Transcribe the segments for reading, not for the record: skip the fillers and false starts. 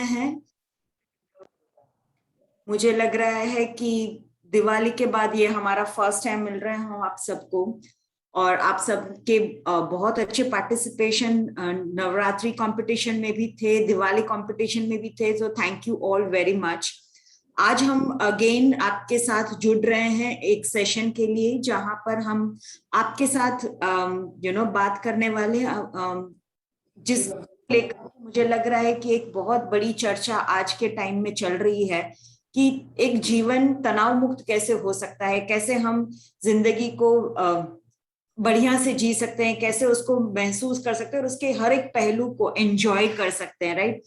हैं। मुझे लग रहा है कि दिवाली के बाद ये हमारा फर्स्ट टाइम मिल रहा है हम आप सबको, और आप सबके बहुत अच्छे पार्टिसिपेशन नवरात्रि कंपटीशन में भी थे, दिवाली कंपटीशन में भी थे, तो thank you all very much. आज हम अगेन आपके साथ जुड़ रहे हैं एक सेशन के लिए, जहां पर हम आपके साथ बात करने वाले जिस लेकर मुझे लग रहा है कि एक बहुत बड़ी चर्चा आज के टाइम में चल रही है कि एक जीवन तनाव मुक्त कैसे हो सकता है, कैसे हम जिंदगी को बढ़िया से जी सकते हैं, कैसे उसको महसूस कर सकते हैं और उसके हर एक पहलू को एंजॉय कर सकते हैं, राइट।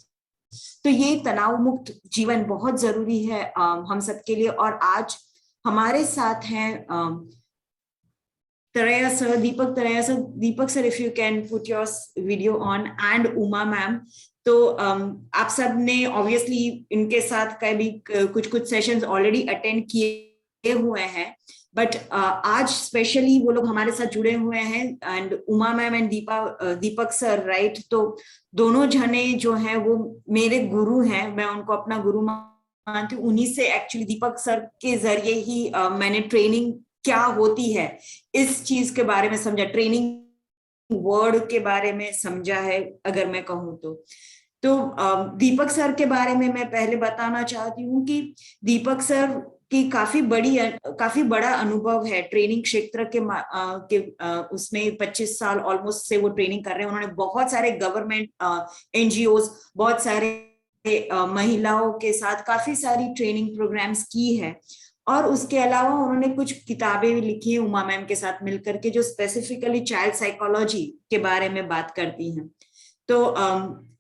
तो ये तनाव मुक्त जीवन बहुत जरूरी है हम सबके लिए। और आज हमारे साथ हैं Taraya sir, Deepak Taraya sir, Deepak sir, if you can put your video on, and Uma ma'am. तो आप सब ने ऑब्वियसली इनके साथ कभी कुछ कुछ सेशंस ऑलरेडी अटेंड किए हुए हैं, बट आज स्पेशली वो लोग हमारे साथ जुड़े हुए हैं, and Uma ma'am and Deepak sir, right. तो दोनों जने जो हैं वो मेरे गुरु हैं, मैं उनको अपना गुरु मानती हूँ। उन्हीं से एक्चुअली दीपक सर के जरिए ही मैंने ट्रेनिंग क्या होती है इस चीज के बारे में समझा, ट्रेनिंग वर्ड के बारे में समझा है अगर मैं कहूँ तो दीपक सर के बारे में मैं पहले बताना चाहती हूँ कि दीपक सर की काफी बड़ा अनुभव है ट्रेनिंग क्षेत्र के उसमें 25 साल ऑलमोस्ट से वो ट्रेनिंग कर रहे हैं। उन्होंने बहुत सारे गवर्नमेंट एनजीओज, बहुत सारे महिलाओं के साथ काफी सारी ट्रेनिंग प्रोग्राम्स की है, और उसके अलावा उन्होंने कुछ किताबें भी लिखी हैं उमा मैम के साथ मिलकर के, जो स्पेसिफिकली चाइल्ड साइकोलॉजी के बारे में बात करती हैं। तो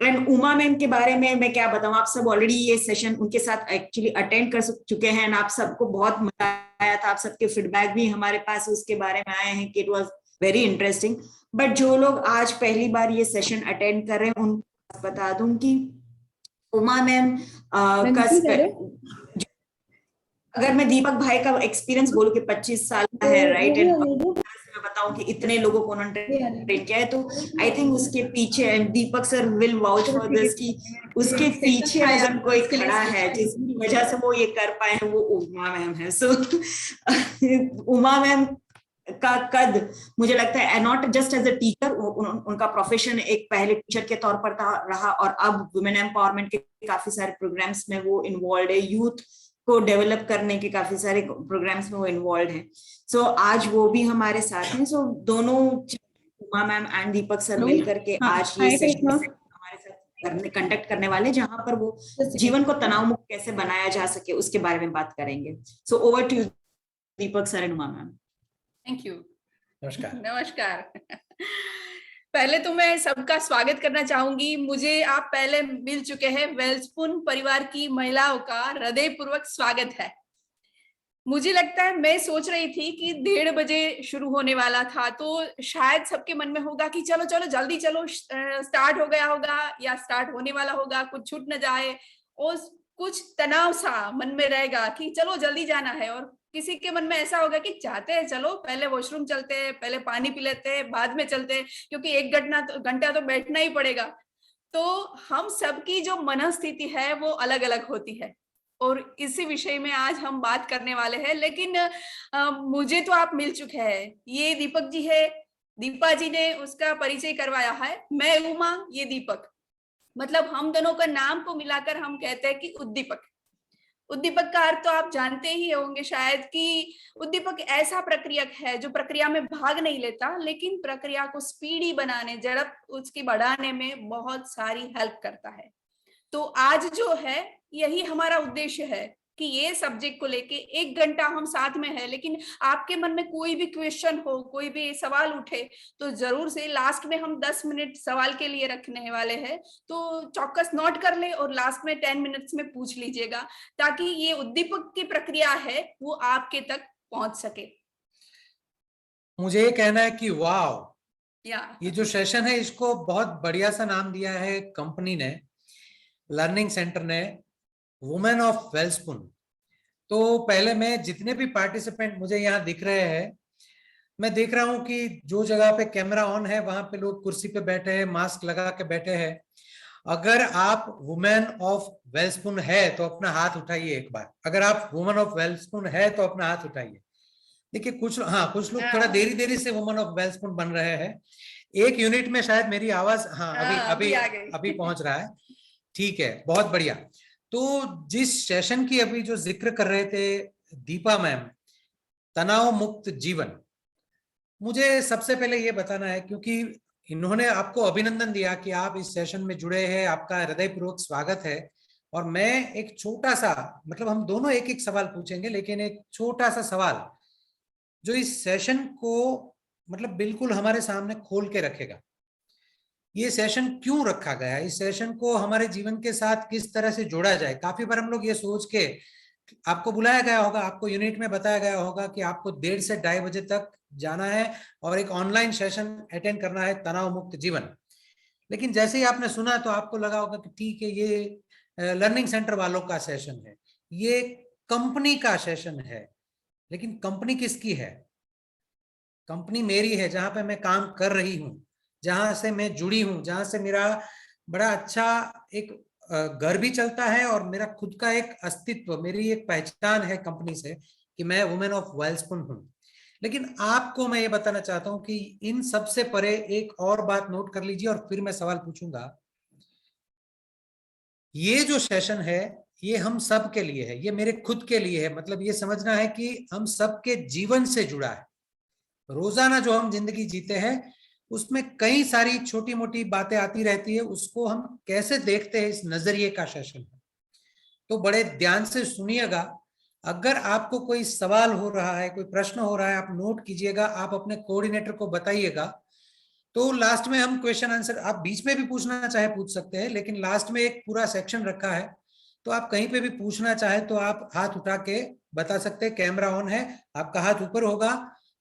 एंड उमा मैम के बारे में मैं क्या बताऊं, आप सब ऑलरेडी ये सेशन उनके साथ एक्चुअली अटेंड कर चुके हैं, एंड आप सबको बहुत मजा आया था, आप सबके फीडबैक भी हमारे पास उसके बारे में आए हैं कि it was very interesting. But जो लोग आज पहली बार ये सेशन अटेंड कर रहे हैं उनको बता दूं कि उमा मैम का अगर मैं दीपक भाई का एक्सपीरियंस बोलूं कि 25 साल का है, राइट, एंड मैं बताऊं कि इतने लोगों को उन्होंने ट्रेन किया है, तो आई थिंक उसके पीछे Deepak sir will vouch for this कि उसके पीछे अगर कोई खड़ा है जिसकी वजह से वो ये कर पाए हैं, वो उमा मैम है। सो उमा मैम का कद मुझे लगता है not just as a teacher, उनका प्रोफेशन एक पहले टीचर के तौर पर रहा, और अब वुमेन एम्पावरमेंट के काफी सारे प्रोग्राम्स में वो इन्वॉल्व है, यूथ को डेवलप करने के काफी सारे प्रोग्राम्स में वो इन्वॉल्व है। सो आज वो भी हमारे साथ हैं। सो दोनों Uma ma'am and Deepak sir मिलकर के आज ये सेशन हमारे साथ कंडक्ट करने वाले, जहां पर वो जीवन को तनाव मुक्त कैसे बनाया जा सके उसके बारे में बात करेंगे। So over to Deepak sir and Uma ma'am. Thank you. नमस्कार। पहले तो मैं सबका स्वागत करना चाहूंगी। मुझे आप पहले मिल चुके हैं, वेल्सपुन परिवार की महिलाओं का हृदयपूर्वक स्वागत है। मुझे लगता है, मैं सोच रही थी कि 1:30 बजे शुरू होने वाला था, तो शायद सबके मन में होगा कि चलो चलो जल्दी चलो, स्टार्ट हो गया होगा या स्टार्ट होने वाला होगा, कुछ छूट न जाए, और कुछ तनाव सा मन में रहेगा कि चलो जल्दी जाना है। और किसी के मन में ऐसा होगा कि चाहते हैं चलो पहले वॉशरूम चलते हैं, पहले पानी पी लेते हैं, बाद में चलते हैं, क्योंकि 1 घंटा तो बैठना ही पड़ेगा। तो हम सबकी जो मनस्थिति है वो अलग अलग होती है, और इसी विषय में आज हम बात करने वाले हैं। लेकिन मुझे तो आप मिल चुके हैं, ये दीपक जी है, दीपा जी ने उसका परिचय करवाया है, मैं उमा, ये दीपक, मतलब हम दोनों का नाम को मिलाकर हम कहते हैं कि उद्दीपक। उद्दीपक का अर्थ तो आप जानते ही होंगे शायद, कि उद्दीपक ऐसा प्रक्रिया है जो प्रक्रिया में भाग नहीं लेता, लेकिन प्रक्रिया को स्पीडी बनाने, झड़प उसकी बढ़ाने में बहुत सारी हेल्प करता है। तो आज जो है यही हमारा उद्देश्य है कि ये सब्जेक्ट को लेके 1 घंटा हम साथ में है, लेकिन आपके मन में कोई भी क्वेश्चन हो, कोई भी सवाल उठे, तो जरूर से लास्ट में हम 10 मिनट सवाल के लिए रखने वाले हैं, तो चौकस नोट कर ले और लास्ट में 10 मिनट्स में पूछ लीजिएगा, ताकि ये उद्दीपक की प्रक्रिया है वो आपके तक पहुंच सके। मुझे ये कहना है कि वाह, ये जो सेशन है इसको बहुत बढ़िया सा नाम दिया है कंपनी ने, लर्निंग सेंटर ने, वुमेन ऑफ वेल्सपुन। तो पहले मैं जितने भी पार्टिसिपेंट मुझे यहाँ दिख रहे हैं, मैं देख रहा हूँ कि जो जगह पे कैमरा ऑन है वहां पे लोग कुर्सी पे बैठे हैं, मास्क लगा के बैठे हैं, अगर आप वुमेन ऑफ वेल्सपुन है तो अपना हाथ उठाइए एक बार। अगर आप वुमेन ऑफ वेल्सपुन है तो अपना हाथ उठाइए। देखिए कुछ कुछ लोग थोड़ा देरी देरी से वुमेन ऑफ वेल्सपुन बन रहे हैं। एक यूनिट में शायद मेरी आवाज अभी पहुंच रहा है। ठीक है, बहुत बढ़िया। तो जिस सेशन की अभी जो जिक्र कर रहे थे दीपा मैम, तनाव मुक्त जीवन, मुझे सबसे पहले ये बताना है, क्योंकि इन्होंने आपको अभिनंदन दिया कि आप इस सेशन में जुड़े हैं, आपका हृदयपूर्वक स्वागत है। और मैं एक छोटा सा, मतलब हम दोनों एक एक सवाल पूछेंगे, लेकिन एक छोटा सा सवाल जो इस सेशन को मतलब बिल्कुल हमारे सामने खोल के रखेगा। ये सेशन क्यों रखा गया है, इस सेशन को हमारे जीवन के साथ किस तरह से जोड़ा जाए। काफी बार हम लोग ये सोच के, आपको बुलाया गया होगा, आपको यूनिट में बताया गया होगा कि आपको 1:30 से 2:30 बजे तक जाना है और एक ऑनलाइन सेशन अटेंड करना है, तनाव मुक्त जीवन। लेकिन जैसे ही आपने सुना तो आपको लगा होगा कि ठीक है, ये लर्निंग सेंटर वालों का सेशन है, ये कंपनी का सेशन है। लेकिन कंपनी किसकी है? कंपनी मेरी है, जहां पे मैं काम कर रही हूं, जहां से मैं जुड़ी हूं, जहां से मेरा बड़ा अच्छा एक घर भी चलता है और मेरा खुद का एक अस्तित्व, मेरी एक पहचान है कंपनी से कि मैं वुमेन ऑफ वेल्सपुन हूं। लेकिन आपको मैं ये बताना चाहता हूं कि इन सब से परे एक और बात नोट कर लीजिए और फिर मैं सवाल पूछूंगा। ये जो सेशन है ये हम सब के लिए है, ये मेरे खुद के लिए है। मतलब ये समझना है कि हम सबके जीवन से जुड़ा है। रोजाना जो हम जिंदगी जीते हैं उसमें कई सारी छोटी मोटी बातें आती रहती है, उसको हम कैसे देखते हैं, इस नजरिए का सेशन है। तो बड़े ध्यान से सुनिएगा। अगर आपको कोई सवाल हो रहा है, कोई प्रश्न हो रहा है, आप नोट कीजिएगा, आप अपने कोऑर्डिनेटर को बताइएगा। तो लास्ट में हम क्वेश्चन आंसर, आप बीच में भी पूछना चाहे पूछ सकते हैं, लेकिन लास्ट में एक पूरा सेक्शन रखा है, तो आप कहीं पे भी पूछना चाहे तो आप हाथ उठा के बता सकते हैं। कैमरा ऑन है, आपका हाथ ऊपर होगा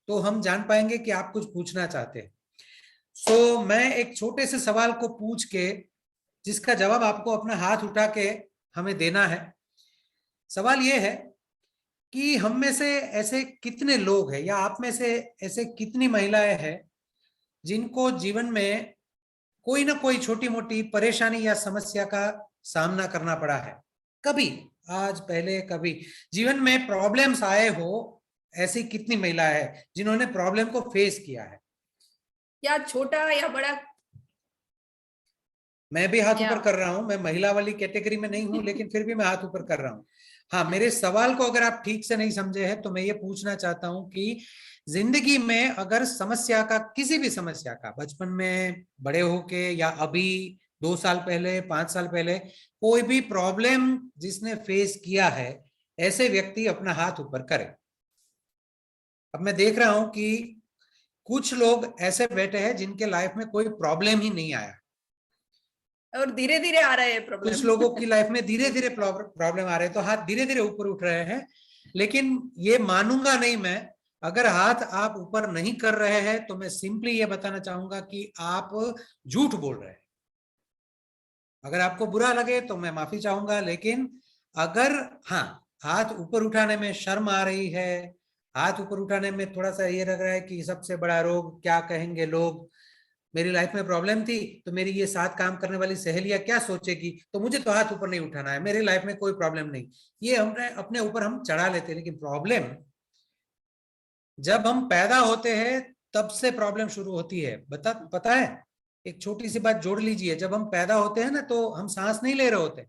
तो हम जान पाएंगे कि आप कुछ पूछना चाहते हैं। सो मैं एक छोटे से सवाल को पूछ के, जिसका जवाब आपको अपना हाथ उठा के हमें देना है। सवाल ये है कि हम में से ऐसे कितने लोग हैं, या आप में से ऐसे कितनी महिलाएं हैं जिनको जीवन में कोई ना कोई छोटी मोटी परेशानी या समस्या का सामना करना पड़ा है। कभी, आज पहले कभी जीवन में प्रॉब्लम्स आए हो, ऐसी कितनी महिलाएं हैं जिन्होंने प्रॉब्लम को फेस किया है, या छोटा या बड़ा। मैं भी हाथ ऊपर कर रहा हूं, मैं महिला वाली कैटेगरी में नहीं हूं, लेकिन फिर भी मैं हाथ ऊपर कर रहा हूं। हाँ, मेरे सवाल को अगर आप ठीक से नहीं समझे हैं तो मैं ये पूछना चाहता हूं कि जिंदगी में अगर समस्या का, किसी भी समस्या का, बचपन में, बड़े होके, या अभी 2 साल पहले, 5 साल पहले, कोई भी प्रॉब्लम जिसने फेस किया है, ऐसे व्यक्ति अपना हाथ ऊपर करे। अब मैं देख रहा हूं कि कुछ लोग ऐसे बैठे हैं जिनके लाइफ में कोई प्रॉब्लम ही नहीं आया, और धीरे धीरे आ रहे हैं प्रॉब्लम। कुछ लोगों की लाइफ में धीरे धीरे प्रॉब्लम आ रहे हैं, तो हाथ धीरे धीरे ऊपर उठ रहे हैं। लेकिन ये मानूंगा नहीं मैं, अगर हाथ आप ऊपर नहीं कर रहे हैं तो मैं सिंपली ये बताना चाहूंगा कि आप झूठ बोल रहे हैं। अगर आपको बुरा लगे तो मैं माफी चाहूंगा, लेकिन अगर हाँ, हाथ ऊपर उठाने में शर्म आ रही है, हाथ ऊपर उठाने में थोड़ा सा ये लग रहा है कि सबसे बड़ा रोग, क्या कहेंगे लोग, मेरी लाइफ में प्रॉब्लम थी तो मेरी ये साथ काम करने वाली सहेलियां क्या सोचेगी, तो मुझे तो हाथ ऊपर नहीं उठाना है, मेरी लाइफ में कोई प्रॉब्लम नहीं, ये हमने अपने ऊपर हम चढ़ा लेते हैं। लेकिन प्रॉब्लम, जब हम पैदा होते हैं तब से प्रॉब्लम शुरू होती है। पता है, एक छोटी सी बात जोड़ लीजिए, जब हम पैदा होते हैं ना तो हम सांस नहीं ले रहे होते।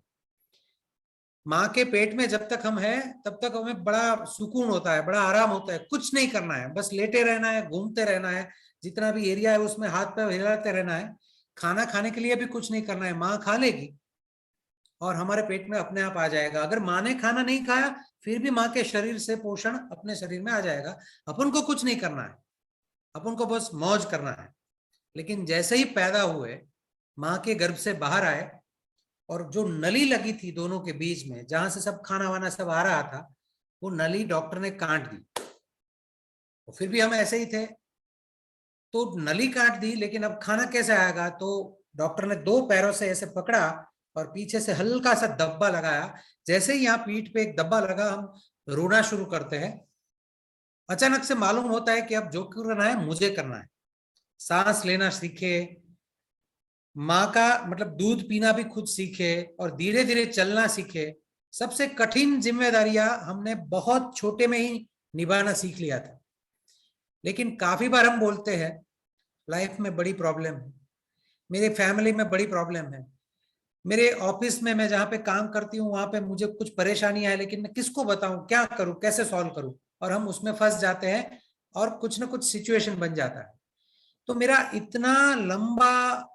माँ के पेट में जब तक हम हैं तब तक हमें बड़ा सुकून होता है, बड़ा आराम होता है, कुछ नहीं करना है, बस लेटे रहना है, घूमते रहना है, जितना भी एरिया है उसमें हाथ पैर हिलाते रहना है। खाना खाने के लिए भी कुछ नहीं करना है, माँ खा लेगी और हमारे पेट में अपने आप आ जाएगा। अगर माँ ने खाना नहीं खाया फिर भी माँ के शरीर से पोषण अपने शरीर में आ जाएगा। अपन को कुछ नहीं करना है, अपन को बस मौज करना है। लेकिन जैसे ही पैदा हुए, माँ के गर्भ से बाहर आए, और जो नली लगी थी दोनों के बीच में, जहां से सब खाना वाना सब आ रहा था, वो नली डॉक्टर ने काट दी। तो फिर भी हम ऐसे ही थे, तो नली काट दी, लेकिन अब खाना कैसे आएगा? तो डॉक्टर ने 2 पैरों से ऐसे पकड़ा और पीछे से हल्का सा दब्बा लगाया। जैसे ही यहाँ पीठ पे एक दब्बा लगा, हम रोना शुरू करते हैं। अचानक से मालूम होता है कि अब जो करना है मुझे करना है। सांस लेना सीखे, माँ का मतलब दूध पीना भी खुद सीखे और धीरे धीरे चलना सीखे। सबसे कठिन जिम्मेदारियां हमने बहुत छोटे में ही निभाना सीख लिया था। लेकिन काफी बार हम बोलते हैं लाइफ में बड़ी प्रॉब्लम है, मेरे फैमिली में बड़ी प्रॉब्लम है, मेरे ऑफिस में मैं जहाँ पे काम करती हूँ वहां पे मुझे कुछ परेशानियां है, लेकिन मैं किसको बताऊं, क्या करूं, कैसे सॉल्व करूं, और हम उसमें फंस जाते हैं और कुछ ना कुछ सिचुएशन बन जाता है। तो मेरा इतना लंबा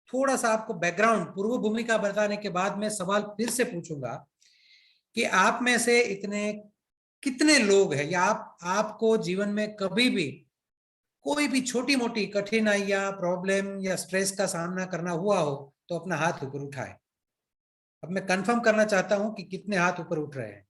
थोड़ा सा आपको बैकग्राउंड पूर्व भूमिका बताने के बाद मैं सवाल फिर से पूछूंगा कि आप में से इतने कितने लोग हैं या आपको जीवन में कभी भी कोई भी छोटी मोटी कठिनाई या प्रॉब्लम या स्ट्रेस का सामना करना हुआ हो तो अपना हाथ ऊपर उठाए। अब मैं कंफर्म करना चाहता हूं कि कितने हाथ ऊपर उठ रहे हैं,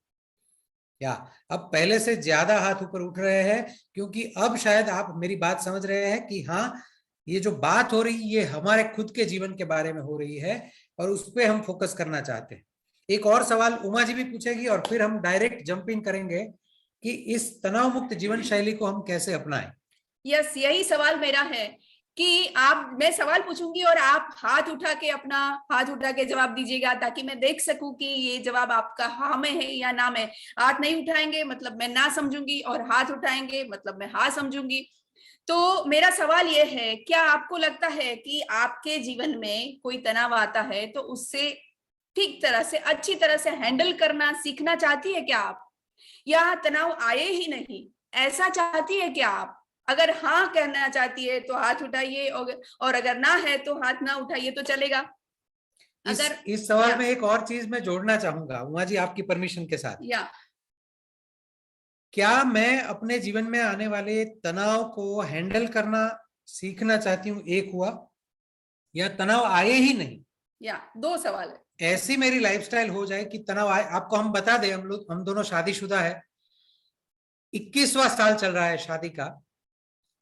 या अब पहले से ज्यादा हाथ ऊपर उठ रहे हैं, क्योंकि अब शायद आप मेरी बात समझ रहे हैं कि हाँ, ये जो बात हो रही ये हमारे खुद के जीवन के बारे में हो रही है और उस पर हम फोकस करना चाहते हैं। एक और सवाल उमा जी भी पूछेगी और फिर हम डायरेक्ट जंप इन करेंगे कि इस तनाव मुक्त जीवन शैली को हम कैसे अपनाएं। यस, यही सवाल मेरा है कि मैं सवाल पूछूंगी और आप हाथ उठा के जवाब दीजिएगा, ताकि मैं देख सकूं कि ये जवाब आपका हाँ में है या ना में। हाथ नहीं उठाएंगे मतलब मैं ना समझूंगी, और हाथ उठाएंगे मतलब मैं हाँ समझूंगी। तो मेरा सवाल ये है, क्या आपको लगता है कि आपके जीवन में कोई तनाव आता है तो उससे ठीक तरह से, अच्छी तरह से हैंडल करना सीखना चाहती है क्या आप, या तनाव आए ही नहीं ऐसा चाहती है क्या आप? अगर हाँ कहना चाहती है तो हाथ उठाइए, और अगर ना है तो हाथ ना उठाइए तो चलेगा। अगर इस सवाल में एक और चीज मैं जोड़ना चाहूंगा उमा जी, आपकी परमिशन के साथ। क्या मैं अपने जीवन में आने वाले तनाव को हैंडल करना सीखना चाहती हूँ, एक हुआ, या तनाव आए ही नहीं, या दो सवाल है। ऐसी मेरी लाइफस्टाइल हो जाए कि तनाव आए। आपको हम बता दें, हम दोनों शादीशुदा है, 21वां साल चल रहा है शादी का।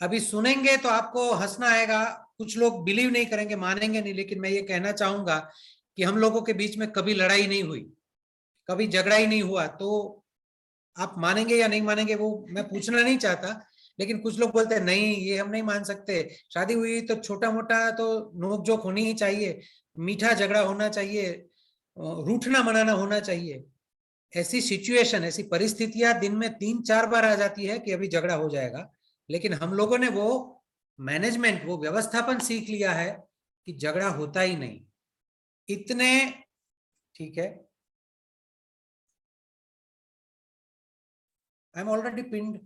अभी सुनेंगे तो आपको हंसना आएगा, कुछ लोग बिलीव नहीं करेंगे, मानेंगे नहीं, लेकिन मैं ये कहना चाहूंगा कि हम लोगों के बीच में कभी लड़ाई नहीं हुई, कभी झगड़ा ही नहीं हुआ। तो आप मानेंगे या नहीं मानेंगे वो मैं पूछना नहीं चाहता, लेकिन कुछ लोग बोलते हैं नहीं ये हम नहीं मान सकते, शादी हुई तो छोटा मोटा तो नोकझोंक होनी ही चाहिए, मीठा झगड़ा होना चाहिए, रूठना मनाना होना चाहिए। ऐसी सिचुएशन, ऐसी परिस्थितियां दिन में 3-4 बार आ जाती है कि अभी झगड़ा हो जाएगा, लेकिन हम लोगों ने वो मैनेजमेंट, वो व्यवस्थापन सीख लिया है कि झगड़ा होता ही नहीं। इतने ठीक है, आई एम ऑलरेडी पिन्ड।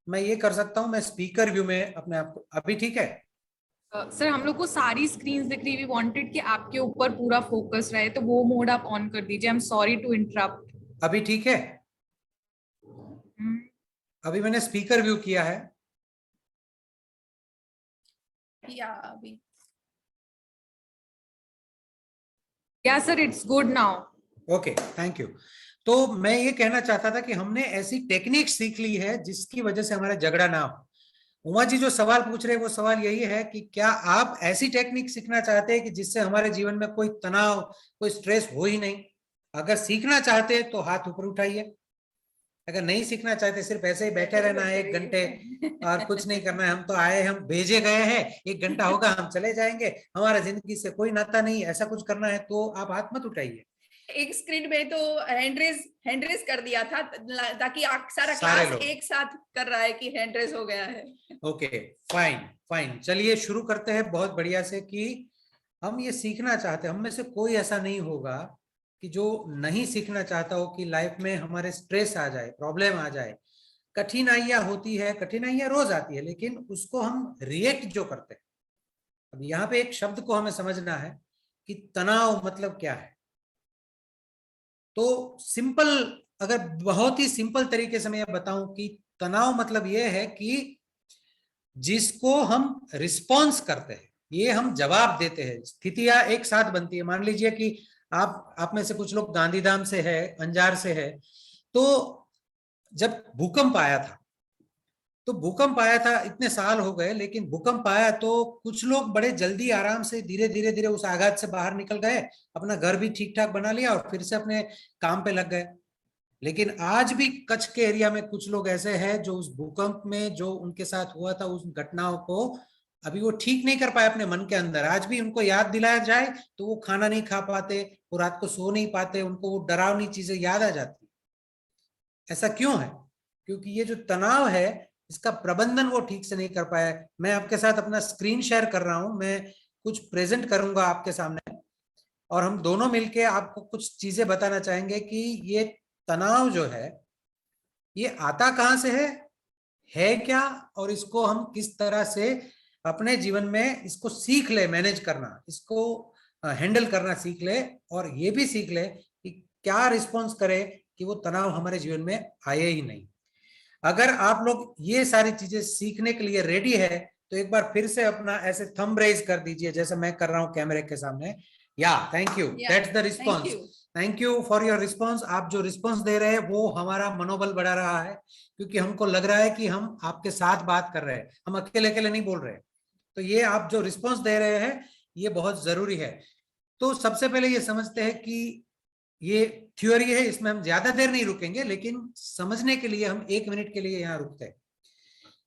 मैं ये कर सकता हूं, मैं स्पीकर व्यू में अपने आप को, अभी ठीक है? सर हम लोग को सारी स्क्रीन्स दिख रही, वी वांटेड कि आपके ऊपर पूरा फोकस रहे, तो वो मोड आप ऑन कर दीजिए। I am sorry to interrupt. अभी ठीक है? अभी मैंने स्पीकर व्यू किया है या अभी या sir it's good now. Okay, thank you. तो मैं ये कहना चाहता था कि हमने ऐसी टेक्निक सीख ली है जिसकी वजह से हमारा झगड़ा ना हो। उमा जी जो सवाल पूछ रहे हैं वो सवाल यही है कि क्या आप ऐसी टेक्निक सीखना चाहते हैं कि जिससे हमारे जीवन में कोई तनाव, कोई स्ट्रेस हो ही नहीं? अगर सीखना चाहते हैं तो हाथ ऊपर उठाइए, अगर नहीं सीखना चाहते, सिर्फ ऐसे ही बैठे रहना है 1 घंटे और कुछ नहीं करना है, हम तो आए, हम भेजे गए हैं, 1 घंटा होगा हम चले जाएंगे, हमारा जिंदगी से कोई नाता नहीं, ऐसा कुछ करना है तो आप हाथ मत उठाइए। एक स्क्रीन में तो हैंड रेज कर दिया था, ताकि सारा क्लास एक साथ कर रहा है कि हैंड रेज हो गया है। ओके, फाइन फाइन, चलिए शुरू करते हैं बहुत बढ़िया से कि हम ये सीखना चाहते हैं। हम में से कोई ऐसा नहीं होगा कि जो नहीं सीखना चाहता हो कि लाइफ में हमारे स्ट्रेस आ जाए, प्रॉब्लम आ जाए, कठिनाइयां होती है, कठिनाइयां रोज आती है, लेकिन उसको हम रिएक्ट जो करते हैं। अब यहाँ पे एक शब्द को हमें समझना है कि तनाव मतलब क्या है। तो सिंपल, अगर बहुत ही सिंपल तरीके से मैं ये बताऊं कि तनाव मतलब ये है कि जिसको हम रिस्पॉन्स करते हैं, ये हम जवाब देते हैं, स्थितियां एक साथ बनती है। मान लीजिए कि आप में से कुछ लोग गांधीधाम से है, अंजार से है, तो जब भूकंप आया था, तो भूकंप आया था, इतने साल हो गए, लेकिन भूकंप आया तो कुछ लोग बड़े जल्दी आराम से धीरे धीरे धीरे उस आघात से बाहर निकल गए, अपना घर भी ठीक ठाक बना लिया और फिर से अपने काम पे लग गए। लेकिन आज भी कच्छ के एरिया में कुछ लोग ऐसे हैं जो उस भूकंप में जो उनके साथ हुआ था, उस घटनाओं को अभी वो ठीक नहीं कर पाए अपने मन के अंदर, आज भी उनको याद दिलाया जाए तो वो खाना नहीं खा पाते, वो रात को सो नहीं पाते, उनको वो डरावनी चीजें याद आ जाती। ऐसा क्यों है? क्योंकि ये जो तनाव है इसका प्रबंधन वो ठीक से नहीं कर पाया। मैं आपके साथ अपना स्क्रीन शेयर कर रहा हूं, मैं कुछ प्रेजेंट करूंगा आपके सामने और हम दोनों मिलके आपको कुछ चीजें बताना चाहेंगे कि ये तनाव जो है ये आता कहां से है क्या, और इसको हम किस तरह से अपने जीवन में इसको सीख ले, मैनेज करना, इसको हैंडल करना सीख ले, और ये भी सीख ले कि क्या रिस्पॉन्स करे कि वो तनाव हमारे जीवन में आए ही नहीं। अगर आप लोग ये सारी चीजें सीखने के लिए रेडी है तो एक बार फिर से अपना ऐसे थंब रेज कर दीजिए जैसे मैं कर रहा हूं कैमरे के सामने। या thank you, that's the response. Thank you for your response. आप जो रिस्पॉन्स दे रहे हैं वो हमारा मनोबल बढ़ा रहा है, क्योंकि हमको लग रहा है कि हम आपके साथ बात कर रहे हैं, हम अकेले अकेले नहीं बोल रहे। तो ये आप जो रिस्पॉन्स दे रहे हैं ये बहुत जरूरी है। तो सबसे पहले ये समझते हैं कि ये थ्योरी है, इसमें हम ज्यादा देर नहीं रुकेंगे, लेकिन समझने के लिए हम 1 मिनट के लिए यहाँ रुकते हैं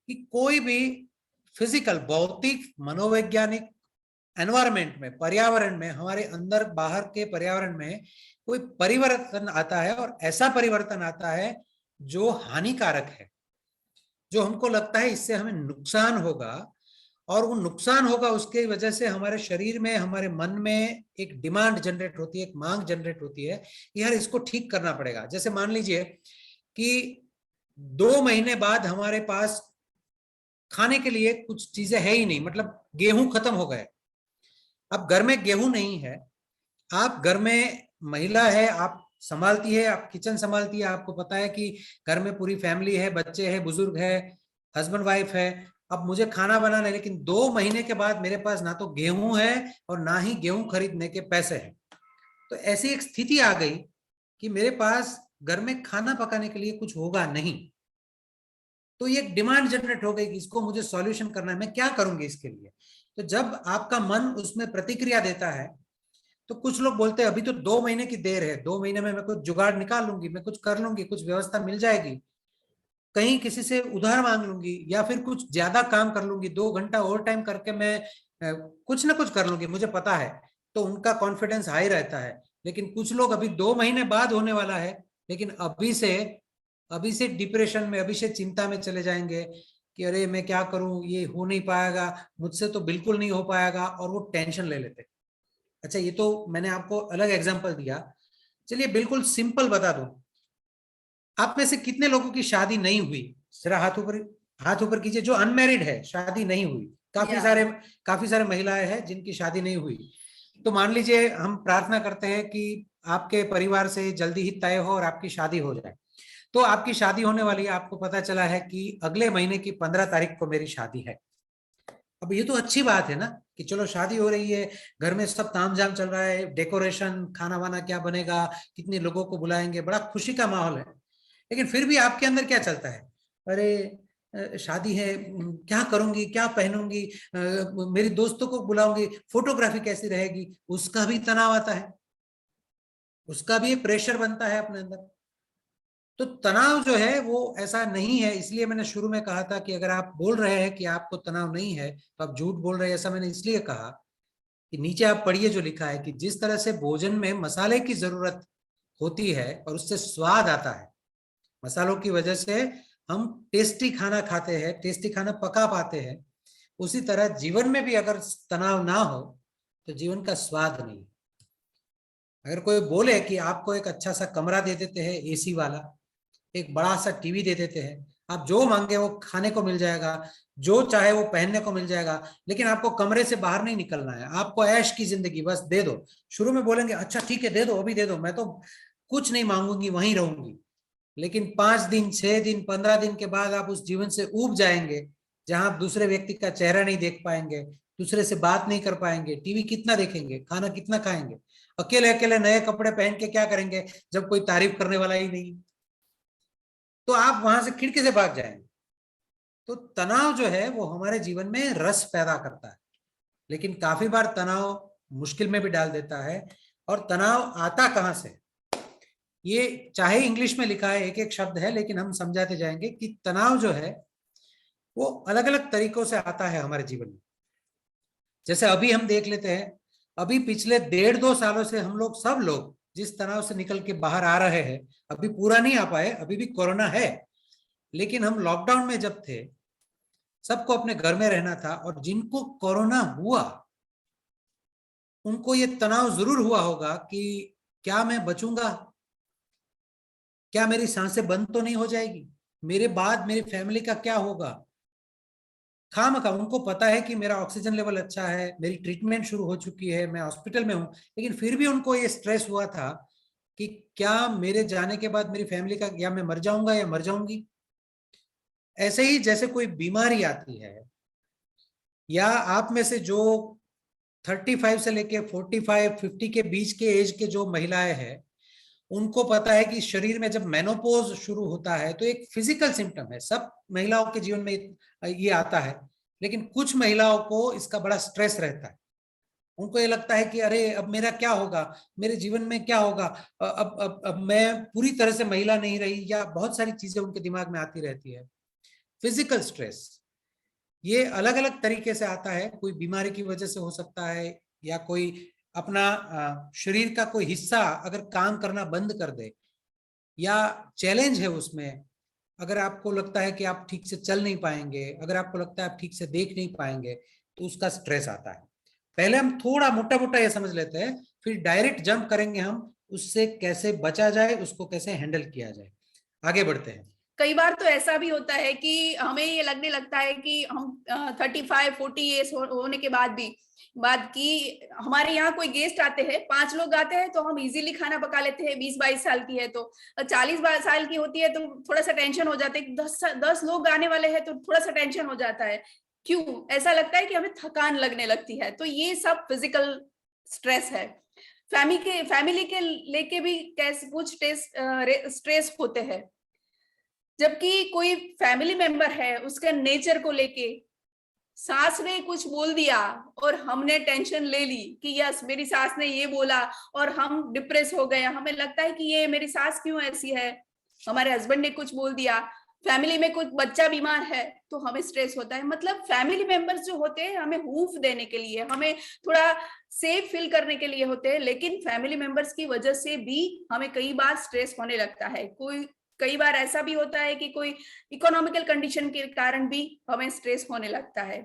कि कोई भी फिजिकल, भौतिक, मनोवैज्ञानिक एनवायरमेंट में, पर्यावरण में, हमारे अंदर बाहर के पर्यावरण में कोई परिवर्तन आता है, और ऐसा परिवर्तन आता है जो हानिकारक है, जो हमको लगता है इससे हमें नुकसान होगा, और वो नुकसान होगा उसके वजह से हमारे शरीर में, हमारे मन में एक डिमांड जनरेट होती है, एक मांग जनरेट होती है कि यार इसको ठीक करना पड़ेगा। जैसे मान लीजिए कि 2 महीने बाद हमारे पास खाने के लिए कुछ चीजें है ही नहीं, मतलब गेहूं खत्म हो गए, अब घर में गेहूं नहीं है, आप घर में महिला है, आप संभालती है, आप किचन संभालती है, आपको पता है कि घर में पूरी फैमिली है, बच्चे हैं, बुजुर्ग है, हस्बैंड वाइफ है, अब मुझे खाना बनाना है, लेकिन 2 महीने के बाद मेरे पास ना तो गेहूं है और ना ही गेहूं खरीदने के पैसे हैं। तो ऐसी एक स्थिति आ गई कि मेरे पास घर में खाना पकाने के लिए कुछ होगा नहीं। तो ये डिमांड जनरेट हो गई कि इसको मुझे सॉल्यूशन करना है, मैं क्या करूंगी इसके लिए। तो जब आपका मन उसमें प्रतिक्रिया देता है तो कुछ लोग बोलते हैं अभी तो 2 महीने की देर है, 2 महीने में मैं कुछ जुगाड़ निकाल लूंगी, मैं कुछ कर लूंगी, कुछ व्यवस्था मिल जाएगी, कहीं किसी से उधार मांग लूंगी, या फिर कुछ ज्यादा काम कर लूंगी, 2 घंटा ओवर टाइम करके मैं कुछ ना कुछ कर लूंगी, मुझे पता है। तो उनका कॉन्फिडेंस हाई रहता है। लेकिन कुछ लोग अभी 2 महीने बाद होने वाला है, लेकिन अभी से डिप्रेशन में, अभी से चिंता में चले जाएंगे कि अरे मैं क्या करूं, ये हो नहीं पाएगा, मुझसे तो बिल्कुल नहीं हो पाएगा, और वो टेंशन ले लेते। अच्छा, ये तो मैंने आपको अलग एग्जांपल दिया। चलिए बिल्कुल सिंपल बता दूं, आप में से कितने लोगों की शादी नहीं हुई? जरा हाथ ऊपर कीजिए जो अनमैरिड है, शादी नहीं हुई। काफी सारे महिलाएं हैं जिनकी शादी नहीं हुई। तो मान लीजिए हम प्रार्थना करते हैं कि आपके परिवार से जल्दी ही तय हो और आपकी शादी हो जाए। तो आपकी शादी होने वाली है, आपको पता चला है कि अगले महीने की 15 तारीख को मेरी शादी है। अब ये तो अच्छी बात है ना कि चलो शादी हो रही है, घर में सब तामझाम चल रहा है, डेकोरेशन, खाना वाना क्या बनेगा, कितने लोगों को बुलाएंगे, बड़ा खुशी का माहौल है। लेकिन फिर भी आपके अंदर क्या चलता है, अरे शादी है, क्या करूंगी, क्या पहनूंगी, मेरी दोस्तों को बुलाऊंगी, फोटोग्राफी कैसी रहेगी, उसका भी तनाव आता है, उसका भी प्रेशर बनता है अपने अंदर। तो तनाव जो है वो ऐसा नहीं है। इसलिए मैंने शुरू में कहा था कि अगर आप बोल रहे हैं कि आपको तनाव नहीं है तो आप झूठ बोल रहे हैं। ऐसा मैंने इसलिए कहा कि नीचे आप पढ़िए जो लिखा है कि जिस तरह से भोजन में मसाले की जरूरत होती है और उससे स्वाद आता है, मसालों की वजह से हम टेस्टी खाना खाते हैं, टेस्टी खाना पका पाते हैं, उसी तरह जीवन में भी अगर तनाव ना हो तो जीवन का स्वाद नहीं। अगर कोई बोले कि आपको एक अच्छा सा कमरा दे देते हैं एसी वाला, एक बड़ा सा टीवी दे देते हैं, आप जो मांगे वो खाने को मिल जाएगा, जो चाहे वो पहनने को मिल जाएगा, लेकिन आपको कमरे से बाहर नहीं निकलना है, आपको ऐश की जिंदगी बस दे दो। शुरू में बोलेंगे अच्छा ठीक है दे दो, अभी दे दो, मैं तो कुछ नहीं मांगूंगी, वहीं रहूंगी। लेकिन 5 दिन, 6 दिन, 15 दिन के बाद आप उस जीवन से ऊब जाएंगे जहां आप दूसरे व्यक्ति का चेहरा नहीं देख पाएंगे, दूसरे से बात नहीं कर पाएंगे, टीवी कितना देखेंगे, खाना कितना खाएंगे, अकेले अकेले नए कपड़े पहन के क्या करेंगे जब कोई तारीफ करने वाला ही नहीं। तो आप वहां से खिड़की से भाग जाएंगे। तो तनाव जो है वो हमारे जीवन में रस पैदा करता है, लेकिन काफी बार तनाव मुश्किल में भी डाल देता है। और तनाव आता कहां से, ये चाहे इंग्लिश में लिखा है, एक एक शब्द है, लेकिन हम समझाते जाएंगे कि तनाव जो है वो अलग अलग तरीकों से आता है हमारे जीवन में। जैसे अभी हम देख लेते हैं, अभी पिछले 1.5-2 सालों से हम लोग सब लोग जिस तनाव से निकल के बाहर आ रहे हैं, अभी पूरा नहीं आ पाए, अभी भी कोरोना है, लेकिन हम लॉकडाउन में जब थे, सबको अपने घर में रहना था, और जिनको कोरोना हुआ उनको ये तनाव जरूर हुआ होगा कि क्या मैं बचूंगा, क्या मेरी सांसें बंद तो नहीं हो जाएगी, मेरे बाद मेरी फैमिली का क्या होगा। खामखा उनको पता है कि मेरा ऑक्सीजन लेवल अच्छा है, मेरी ट्रीटमेंट शुरू हो चुकी है, मैं हॉस्पिटल में हूं, लेकिन फिर भी उनको ये स्ट्रेस हुआ था कि क्या मेरे जाने के बाद मेरी फैमिली का, या मैं मर जाऊंगा या मर जाऊंगी। ऐसे ही जैसे कोई बीमारी आती है, या आप में से जो 35 से लेके 45-50 के बीच के एज के जो महिलाएं हैं, उनको पता है कि शरीर में जब मेनोपॉज शुरू होता है तो एक फिजिकल सिम्टम है, सब महिलाओं के जीवन में ये आता है, लेकिन कुछ महिलाओं को इसका बड़ा स्ट्रेस रहता है। उनको ये लगता है कि अरे अब मेरा क्या होगा, मेरे जीवन में क्या होगा, अब मैं पूरी तरह से महिला नहीं रही, या बहुत सारी चीजें उनके दिमाग में आती रहती है। फिजिकल स्ट्रेस ये अलग अलग तरीके से आता है, कोई बीमारी की वजह से हो सकता है, या कोई अपना शरीर का कोई हिस्सा अगर काम करना बंद कर दे, या चैलेंज है उसमें, अगर आपको लगता है कि आप ठीक से चल नहीं पाएंगे, अगर आपको लगता है आप ठीक से देख नहीं पाएंगे, तो उसका स्ट्रेस आता है। पहले हम थोड़ा मोटा मोटा ये समझ लेते हैं, फिर डायरेक्ट जंप करेंगे हम उससे कैसे बचा जाए, उसको कैसे हैंडल किया जाए। आगे बढ़ते हैं। कई बार तो ऐसा भी होता है कि हमें ये लगने लगता है कि हम 35-40 ईयर्स होने के बाद कि हमारे यहाँ कोई गेस्ट आते हैं, 5 लोग आते हैं तो हम इजीली खाना पका लेते हैं, 20-22 साल की है तो, 40 साल की होती है तो थोड़ा सा टेंशन हो जाता है, 10 लोग आने वाले हैं तो थोड़ा सा टेंशन हो जाता है। क्यों? ऐसा लगता है कि हमें थकान लगने लगती है। तो ये सब फिजिकल स्ट्रेस है। फैमिली के लेके भी कैसे कुछ स्ट्रेस होते हैं। जबकि कोई फैमिली मेंबर है, उसके नेचर को लेके सास ने कुछ बोल दिया और हमने टेंशन ले ली कि यस मेरी सास ने ये बोला, और हम डिप्रेस हो गए। हमें लगता है कि ये मेरी सास क्यों ऐसी है, हमारे हस्बैंड ने कुछ बोल दिया, फैमिली में कुछ बच्चा बीमार है तो हमें स्ट्रेस होता है। मतलब फैमिली मेंबर्स जो होते हैं हमें हूफ देने के लिए, हमें थोड़ा सेफ फील करने के लिए होते हैं, लेकिन फैमिली मेंबर्स की वजह से भी हमें कई बार स्ट्रेस होने लगता है। कई बार ऐसा भी होता है कि कोई इकोनॉमिकल कंडीशन के कारण भी हमें स्ट्रेस होने लगता है।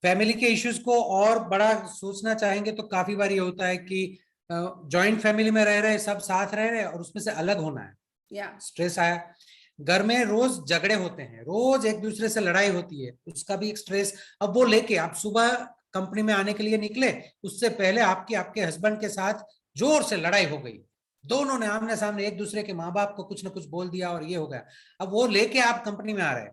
फैमिली के इश्यूज को और बड़ा सोचना चाहेंगे तो काफी बार ये होता है कि जॉइंट फैमिली में रह रहे, सब साथ रह रहे और उसमें से अलग होना है, स्ट्रेस आया। घर में रोज झगड़े होते हैं, रोज एक दूसरे से लड़ाई होती है, उसका भी एक स्ट्रेस। अब वो लेके आप सुबह कंपनी में आने के लिए निकले, उससे पहले आपके हस्बैंड के साथ जोर से लड़ाई हो गई, दोनों ने आमने सामने एक दूसरे के माँ बाप को कुछ ना कुछ बोल दिया और ये हो गया। अब वो लेके आप कंपनी में आ रहे हैं,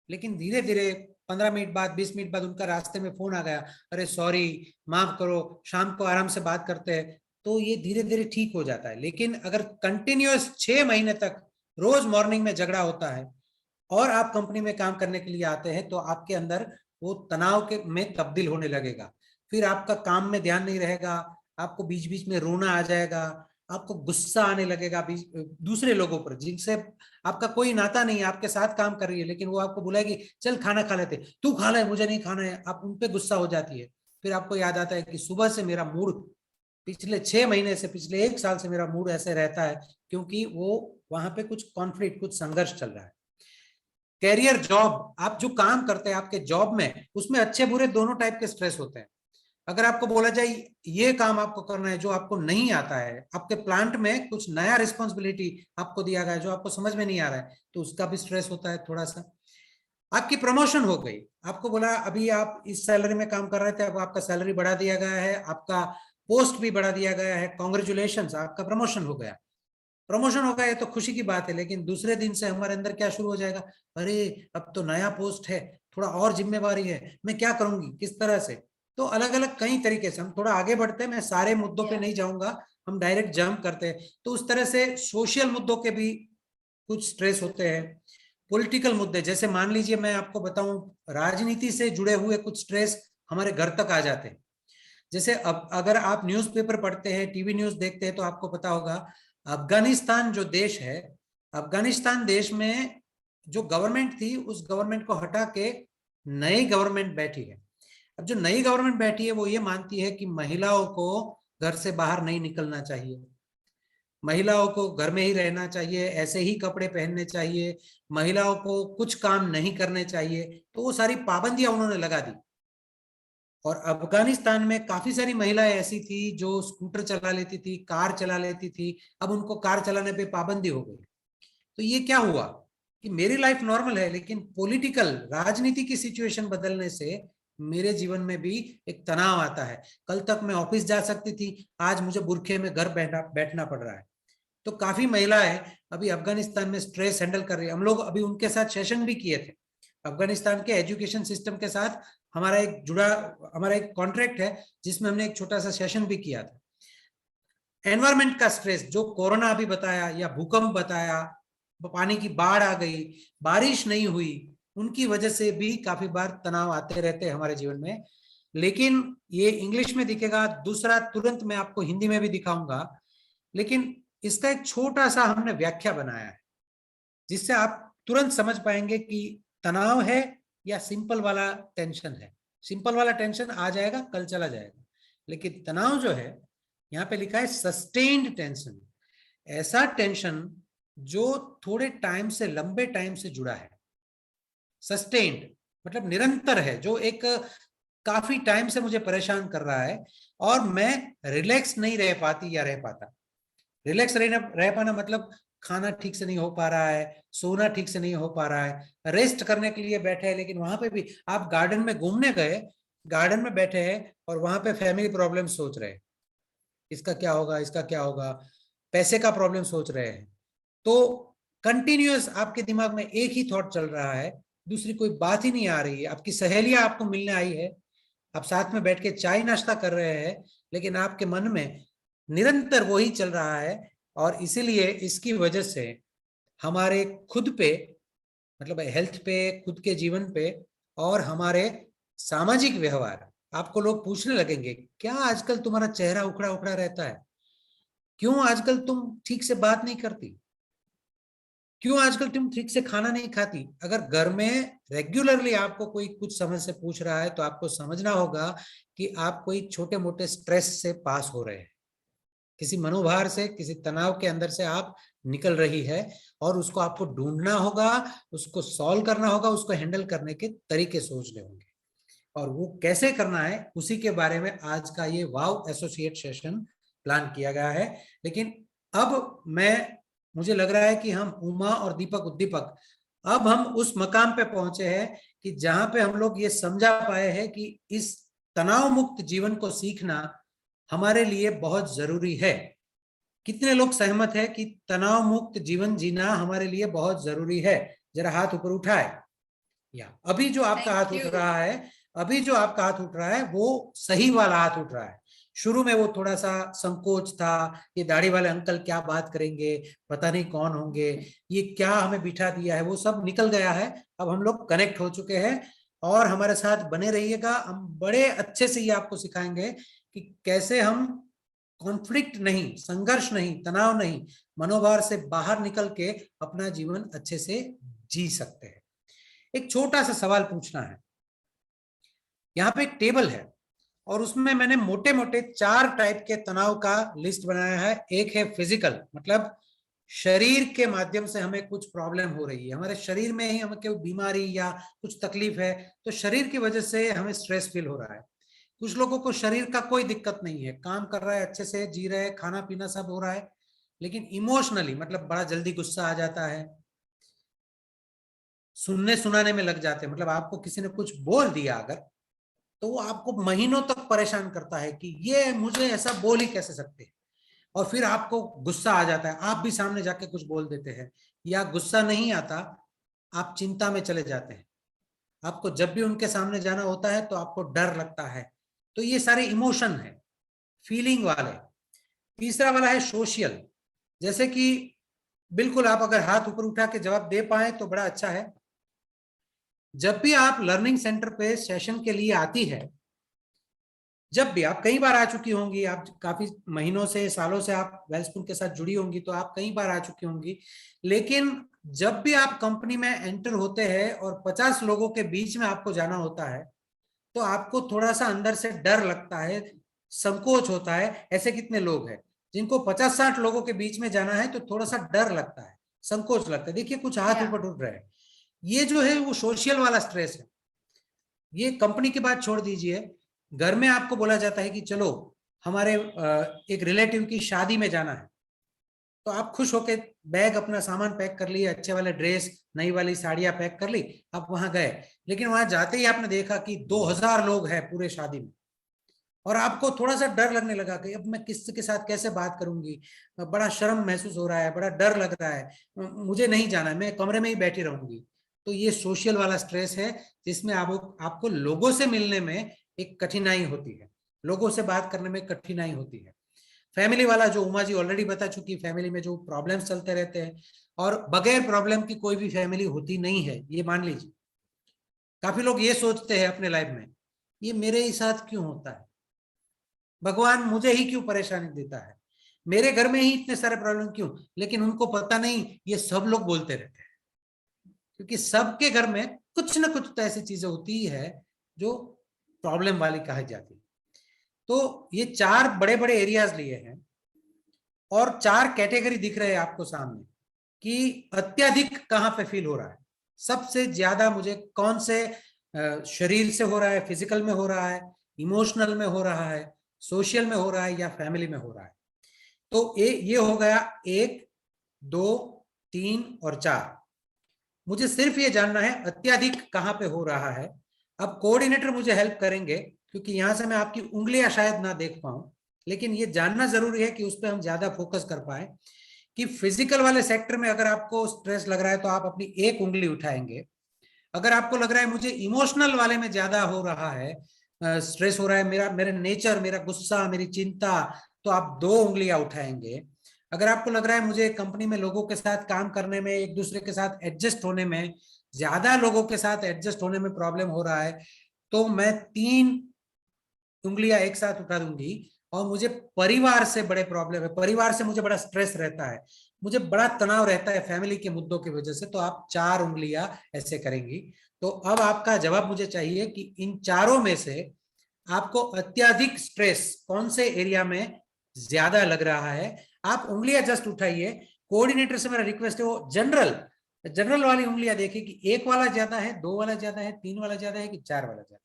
लेकिन धीरे धीरे 15 मिनट बाद 20 मिनट बाद उनका रास्ते में फोन आ गया, अरे सॉरी, माफ करो, शाम को आराम से बात करते हैं, तो ये धीरे धीरे ठीक हो जाता है। लेकिन अगर कंटिन्यूअस 6 महीने तक रोज मॉर्निंग में झगड़ा होता है और आप कंपनी में काम करने के लिए आते हैं, तो आपके अंदर वो तनाव के में तब्दील होने लगेगा। फिर आपका काम में ध्यान नहीं रहेगा, आपको बीच बीच में रोना आ जाएगा, आपको गुस्सा आने लगेगा दूसरे लोगों पर जिनसे आपका कोई नाता नहीं है, आपके साथ काम कर रही है, लेकिन वो आपको बुलाएगी चल खाना खा लेते, तू खा ले, मुझे नहीं खाना है, आप उन पे गुस्सा हो जाती है। फिर आपको याद आता है कि सुबह से मेरा मूड पिछले 6 महीने से, पिछले 1 साल से मेरा मूड ऐसे रहता है, क्योंकि वो वहां पे कुछ कॉन्फ्लिक्ट, कुछ संघर्ष चल रहा है। कैरियर, जॉब, आप जो काम करते हैं आपके जॉब में, उसमें अच्छे बुरे दोनों टाइप के स्ट्रेस होते हैं। अगर आपको बोला जाए ये काम आपको करना है जो आपको नहीं आता है, आपके प्लांट में कुछ नया रिस्पॉन्सिबिलिटी आपको दिया गया है जो आपको समझ में नहीं आ रहा है, तो उसका भी स्ट्रेस होता है थोड़ा सा। आपकी प्रमोशन हो गई, आपको बोला अभी आप इस सैलरी में काम कर रहे थे, अब आपका सैलरी बढ़ा दिया गया है, आपका पोस्ट भी बढ़ा दिया गया है, कॉन्ग्रेचुलेशंस, आपका प्रमोशन हो गया। प्रमोशन हो गया तो खुशी की बात है, लेकिन दूसरे दिन से हमारे अंदर क्या शुरू हो जाएगा, अरे अब तो नया पोस्ट है, थोड़ा और जिम्मेवारी है, मैं क्या करूंगी, किस तरह से। तो अलग अलग कई तरीके से हम थोड़ा आगे बढ़ते हैं, मैं सारे मुद्दों पे नहीं जाऊंगा, हम डायरेक्ट जंप करते हैं। तो उस तरह से सोशल मुद्दों के भी कुछ स्ट्रेस होते हैं। पॉलिटिकल मुद्दे, जैसे मान लीजिए मैं आपको बताऊं, राजनीति से जुड़े हुए कुछ स्ट्रेस हमारे घर तक आ जाते हैं। जैसे अब अगर आप न्यूज़पेपर पढ़ते हैं, टीवी न्यूज देखते हैं, तो आपको पता होगा अफगानिस्तान जो देश है, अफगानिस्तान देश में जो गवर्नमेंट थी, उस गवर्नमेंट को हटा के नई गवर्नमेंट बैठी है। अब जो नई गवर्नमेंट बैठी है वो ये मानती है कि महिलाओं को घर से बाहर नहीं निकलना चाहिए, महिलाओं को घर में ही रहना चाहिए, ऐसे ही कपड़े पहनने चाहिए, महिलाओं को कुछ काम नहीं करने चाहिए। तो वो सारी पाबंदियां उन्होंने लगा दी। और अफगानिस्तान में काफी सारी महिलाएं ऐसी थी जो स्कूटर चला लेती थी, कार चला लेती थी, अब उनको कार चलाने पे पाबंदी हो गई। तो ये क्या हुआ कि मेरी लाइफ नॉर्मल है, लेकिन पॉलिटिकल राजनीति की सिचुएशन बदलने से मेरे जीवन में भी एक तनाव आता है। कल तक मैं ऑफिस जा सकती थी, आज मुझे बुरखे में घर बैठना पड़ रहा है। तो काफी महिलाएं अभी अफगानिस्तान में स्ट्रेस हैंडल कर रही है। हम लोग अभी उनके साथ सेशन भी किए थे। अफगानिस्तान के एजुकेशन सिस्टम के साथ हमारा एक कॉन्ट्रैक्ट है जिसमें हमने एक छोटा सा सेशन भी किया था। एनवायरमेंट का स्ट्रेस, जो कोरोना अभी बताया या भूकंप बताया, पानी की बाढ़ आ गई, बारिश नहीं हुई, उनकी वजह से भी काफी बार तनाव आते रहते हैं हमारे जीवन में। लेकिन ये इंग्लिश में दिखेगा, दूसरा तुरंत मैं आपको हिंदी में भी दिखाऊंगा। लेकिन इसका एक छोटा सा हमने व्याख्या बनाया है जिससे आप तुरंत समझ पाएंगे कि तनाव है या सिंपल वाला टेंशन है। सिंपल वाला टेंशन आ जाएगा, कल चला जाएगा, लेकिन तनाव जो है यहाँ पे लिखा है सस्टेन्ड टेंशन, ऐसा टेंशन जो थोड़े टाइम से, लंबे टाइम से जुड़ा है। सस्टेन्ड मतलब निरंतर है, जो एक काफी टाइम से मुझे परेशान कर रहा है और मैं रिलैक्स नहीं रह पाती या रह पाता। रिलैक्स रह पाना मतलब खाना ठीक से नहीं हो पा रहा है, सोना ठीक से नहीं हो पा रहा है, रेस्ट करने के लिए बैठे हैं, लेकिन वहां पे भी आप गार्डन में घूमने गए, गार्डन में बैठे हैं और वहां पे फैमिली प्रॉब्लम सोच रहे हैं, इसका क्या होगा, इसका क्या होगा, पैसे का प्रॉब्लम सोच रहे हैं। तो कंटिन्यूअस आपके दिमाग में एक ही थॉट चल रहा है, दूसरी कोई बात ही नहीं आ रही है। आपकी सहेलियां आपको मिलने आई है, आप साथ में बैठ के चाय नाश्ता कर रहे हैं, लेकिन आपके मन में निरंतर वही चल रहा है। और इसीलिए इसकी वजह से हमारे खुद पे, मतलब हेल्थ पे, खुद के जीवन पे और हमारे सामाजिक व्यवहार, आपको लोग पूछने लगेंगे क्या आजकल तुम्हारा चेहरा उखड़ा उखड़ा रहता है, क्यों आजकल तुम ठीक से बात नहीं करती, क्यों आजकल तुम ठीक से खाना नहीं खाती। अगर घर में रेगुलरली आपको कोई कुछ समझ से पूछ रहा है तो आपको समझना होगा कि आप कोई छोटे मोटे स्ट्रेस से पास हो रहे हैं, किसी मनोभार से, किसी तनाव के अंदर से आप निकल रही है और उसको आपको ढूंढना होगा, उसको सॉल्व करना होगा, उसको हैंडल करने के तरीके सोचने होंगे। और वो कैसे करना है उसी के बारे में आज का ये वाव एसोसिएट सेशन प्लान किया गया है। लेकिन अब मुझे लग रहा है कि हम उमा और दीपक उद्दीपक अब हम उस मकाम पे पहुंचे हैं कि जहां पे हम लोग ये समझा पाए हैं कि इस तनाव मुक्त जीवन को सीखना हमारे लिए बहुत जरूरी है। कितने लोग सहमत है कि तनाव मुक्त जीवन जीना हमारे लिए बहुत जरूरी है? जरा हाथ ऊपर उठाए। या अभी जो आपका हाथ उठ रहा है, अभी जो आपका हाथ उठ रहा है वो सही वाला हाथ उठ रहा है। शुरू में वो थोड़ा सा संकोच था, ये दाढ़ी वाले अंकल क्या बात करेंगे, पता नहीं कौन होंगे, ये क्या हमें बिठा दिया है, वो सब निकल गया है। अब हम लोग कनेक्ट हो चुके हैं और हमारे साथ बने रहिएगा। हम बड़े अच्छे से ये आपको सिखाएंगे कि कैसे हम कॉन्फ्लिक्ट नहीं, संघर्ष नहीं, तनाव नहीं, मनोभार से बाहर निकल के अपना जीवन अच्छे से जी सकते हैं। एक छोटा सा सवाल पूछना है। यहाँ पे एक टेबल है और उसमें मैंने मोटे मोटे 4 टाइप के तनाव का लिस्ट बनाया है। एक है फिजिकल, मतलब शरीर के माध्यम से हमें कुछ प्रॉब्लम हो रही है, हमारे शरीर में ही हमें कोई बीमारी या कुछ तकलीफ है, तो शरीर की वजह से हमें स्ट्रेस फील हो रहा है। कुछ लोगों को शरीर का कोई दिक्कत नहीं है, काम कर रहा है, अच्छे से जी रहे हैं, खाना पीना सब हो रहा है, लेकिन इमोशनली मतलब बड़ा जल्दी गुस्सा आ जाता है, सुनने सुनाने में लग जाते हैं। मतलब आपको किसी ने कुछ बोल दिया अगर, तो वो आपको महीनों तक परेशान करता है कि ये मुझे ऐसा बोल ही कैसे सकते हैं, और फिर आपको गुस्सा आ जाता है, आप भी सामने जाके कुछ बोल देते हैं, या गुस्सा नहीं आता, आप चिंता में चले जाते हैं, आपको जब भी उनके सामने जाना होता है तो आपको डर लगता है। तो ये सारे इमोशन है, फीलिंग वाले। तीसरा वाला है सोशल, जैसे कि बिल्कुल आप अगर हाथ ऊपर उठा के जवाब दे पाए तो बड़ा अच्छा है। जब भी आप लर्निंग सेंटर पे सेशन के लिए आती है, जब भी आप कई बार आ चुकी होंगी, आप काफी महीनों से, सालों से आप वेलस्पून के साथ जुड़ी होंगी, तो आप कई बार आ चुकी होंगी, लेकिन जब भी आप कंपनी में एंटर होते हैं और 50 लोगों के बीच में आपको जाना होता है, तो आपको थोड़ा सा अंदर से डर लगता है, संकोच होता है। ऐसे कितने लोग हैं जिनको 50-60 लोगों के बीच में जाना है तो थोड़ा सा डर लगता है, संकोच लगता है। देखिए कुछ हाथ ऊपर उठ रहे हैं, ये जो है वो सोशल वाला स्ट्रेस है। ये कंपनी की बात छोड़ दीजिए, घर में आपको बोला जाता है कि चलो हमारे एक रिलेटिव की शादी में जाना है, तो आप खुश होके बैग अपना सामान पैक कर लिए, अच्छे वाले ड्रेस, नई वाली साड़ियां पैक कर ली, आप वहां गए। लेकिन वहां जाते ही आपने देखा कि 2000 लोग हैं पूरे शादी में, और आपको थोड़ा सा डर लगने लगा कि अब मैं किसके साथ कैसे बात करूंगी, बड़ा शर्म महसूस हो रहा है, बड़ा डर लग रहा है, मुझे नहीं जाना है, मैं कमरे में ही बैठी रहूंगी। तो ये सोशल वाला स्ट्रेस है, जिसमें आपको लोगों से मिलने में एक कठिनाई होती है, लोगों से बात करने में कठिनाई होती है। फैमिली वाला जो उमा जी ऑलरेडी बता चुकी, फैमिली में जो प्रॉब्लम्स चलते रहते हैं, और बगैर प्रॉब्लम की कोई भी फैमिली होती नहीं है, ये मान लीजिए। काफी लोग ये सोचते हैं अपने लाइफ में, ये मेरे ही साथ क्यों होता है, भगवान मुझे ही क्यों परेशानी देता है, मेरे घर में ही इतने सारे प्रॉब्लम क्यों। लेकिन उनको पता नहीं, ये सब लोग बोलते रहते हैं, क्योंकि सबके घर में कुछ ना कुछ तो ऐसी चीजें होती है जो प्रॉब्लम वाली कही जाती है। तो ये 4 बड़े बड़े एरियाज लिए हैं, और 4 कैटेगरी दिख रहे हैं आपको सामने कि अत्यधिक कहां पे फील हो रहा है, सबसे ज्यादा मुझे कौन से शरीर से हो रहा है, फिजिकल में हो रहा है, इमोशनल में हो रहा है, सोशल में हो रहा है, या फैमिली में हो रहा है। तो ये हो गया 1, 2, 3 और 4। मुझे सिर्फ ये जानना है अत्यधिक कहां पे हो रहा है। अब कोऑर्डिनेटर मुझे हेल्प करेंगे, क्योंकि यहां से मैं आपकी उंगलियां शायद ना देख पाऊं, लेकिन ये जानना जरूरी है कि उस पर हम ज्यादा फोकस कर पाए कि फिजिकल वाले सेक्टर में अगर आपको स्ट्रेस लग रहा है तो आप अपनी एक उंगली उठाएंगे। अगर आपको लग रहा है मुझे इमोशनल वाले में ज्यादा हो रहा है, स्ट्रेस हो रहा है, मेरा नेचर, मेरा गुस्सा, मेरी चिंता, तो आप 2 उंगलियां उठाएंगे। अगर आपको लग रहा है मुझे कंपनी में लोगों के साथ काम करने में, एक दूसरे के साथ एडजस्ट होने में, ज्यादा लोगों के साथ एडजस्ट होने में प्रॉब्लम हो रहा है, तो मैं 3 उंगलियां एक साथ उठा दूंगी। और मुझे परिवार से बड़े प्रॉब्लम है, परिवार से मुझे बड़ा स्ट्रेस रहता है, मुझे बड़ा तनाव रहता है फैमिली के मुद्दों की वजह से, तो आप 4 उंगलियां ऐसे करेंगी। तो अब आपका जवाब मुझे चाहिए कि इन चारों में से आपको अत्यधिक स्ट्रेस कौन से एरिया में ज्यादा लग रहा है। आप उंगलियां जस्ट उठाइए। कोऑर्डिनेटर से मेरा रिक्वेस्ट है वो जनरल वाली उंगलियां देखिए कि 1 वाला ज्यादा है, 2 वाला ज्यादा है, 3 वाला ज्यादा है कि 4 वाला ज्यादा है।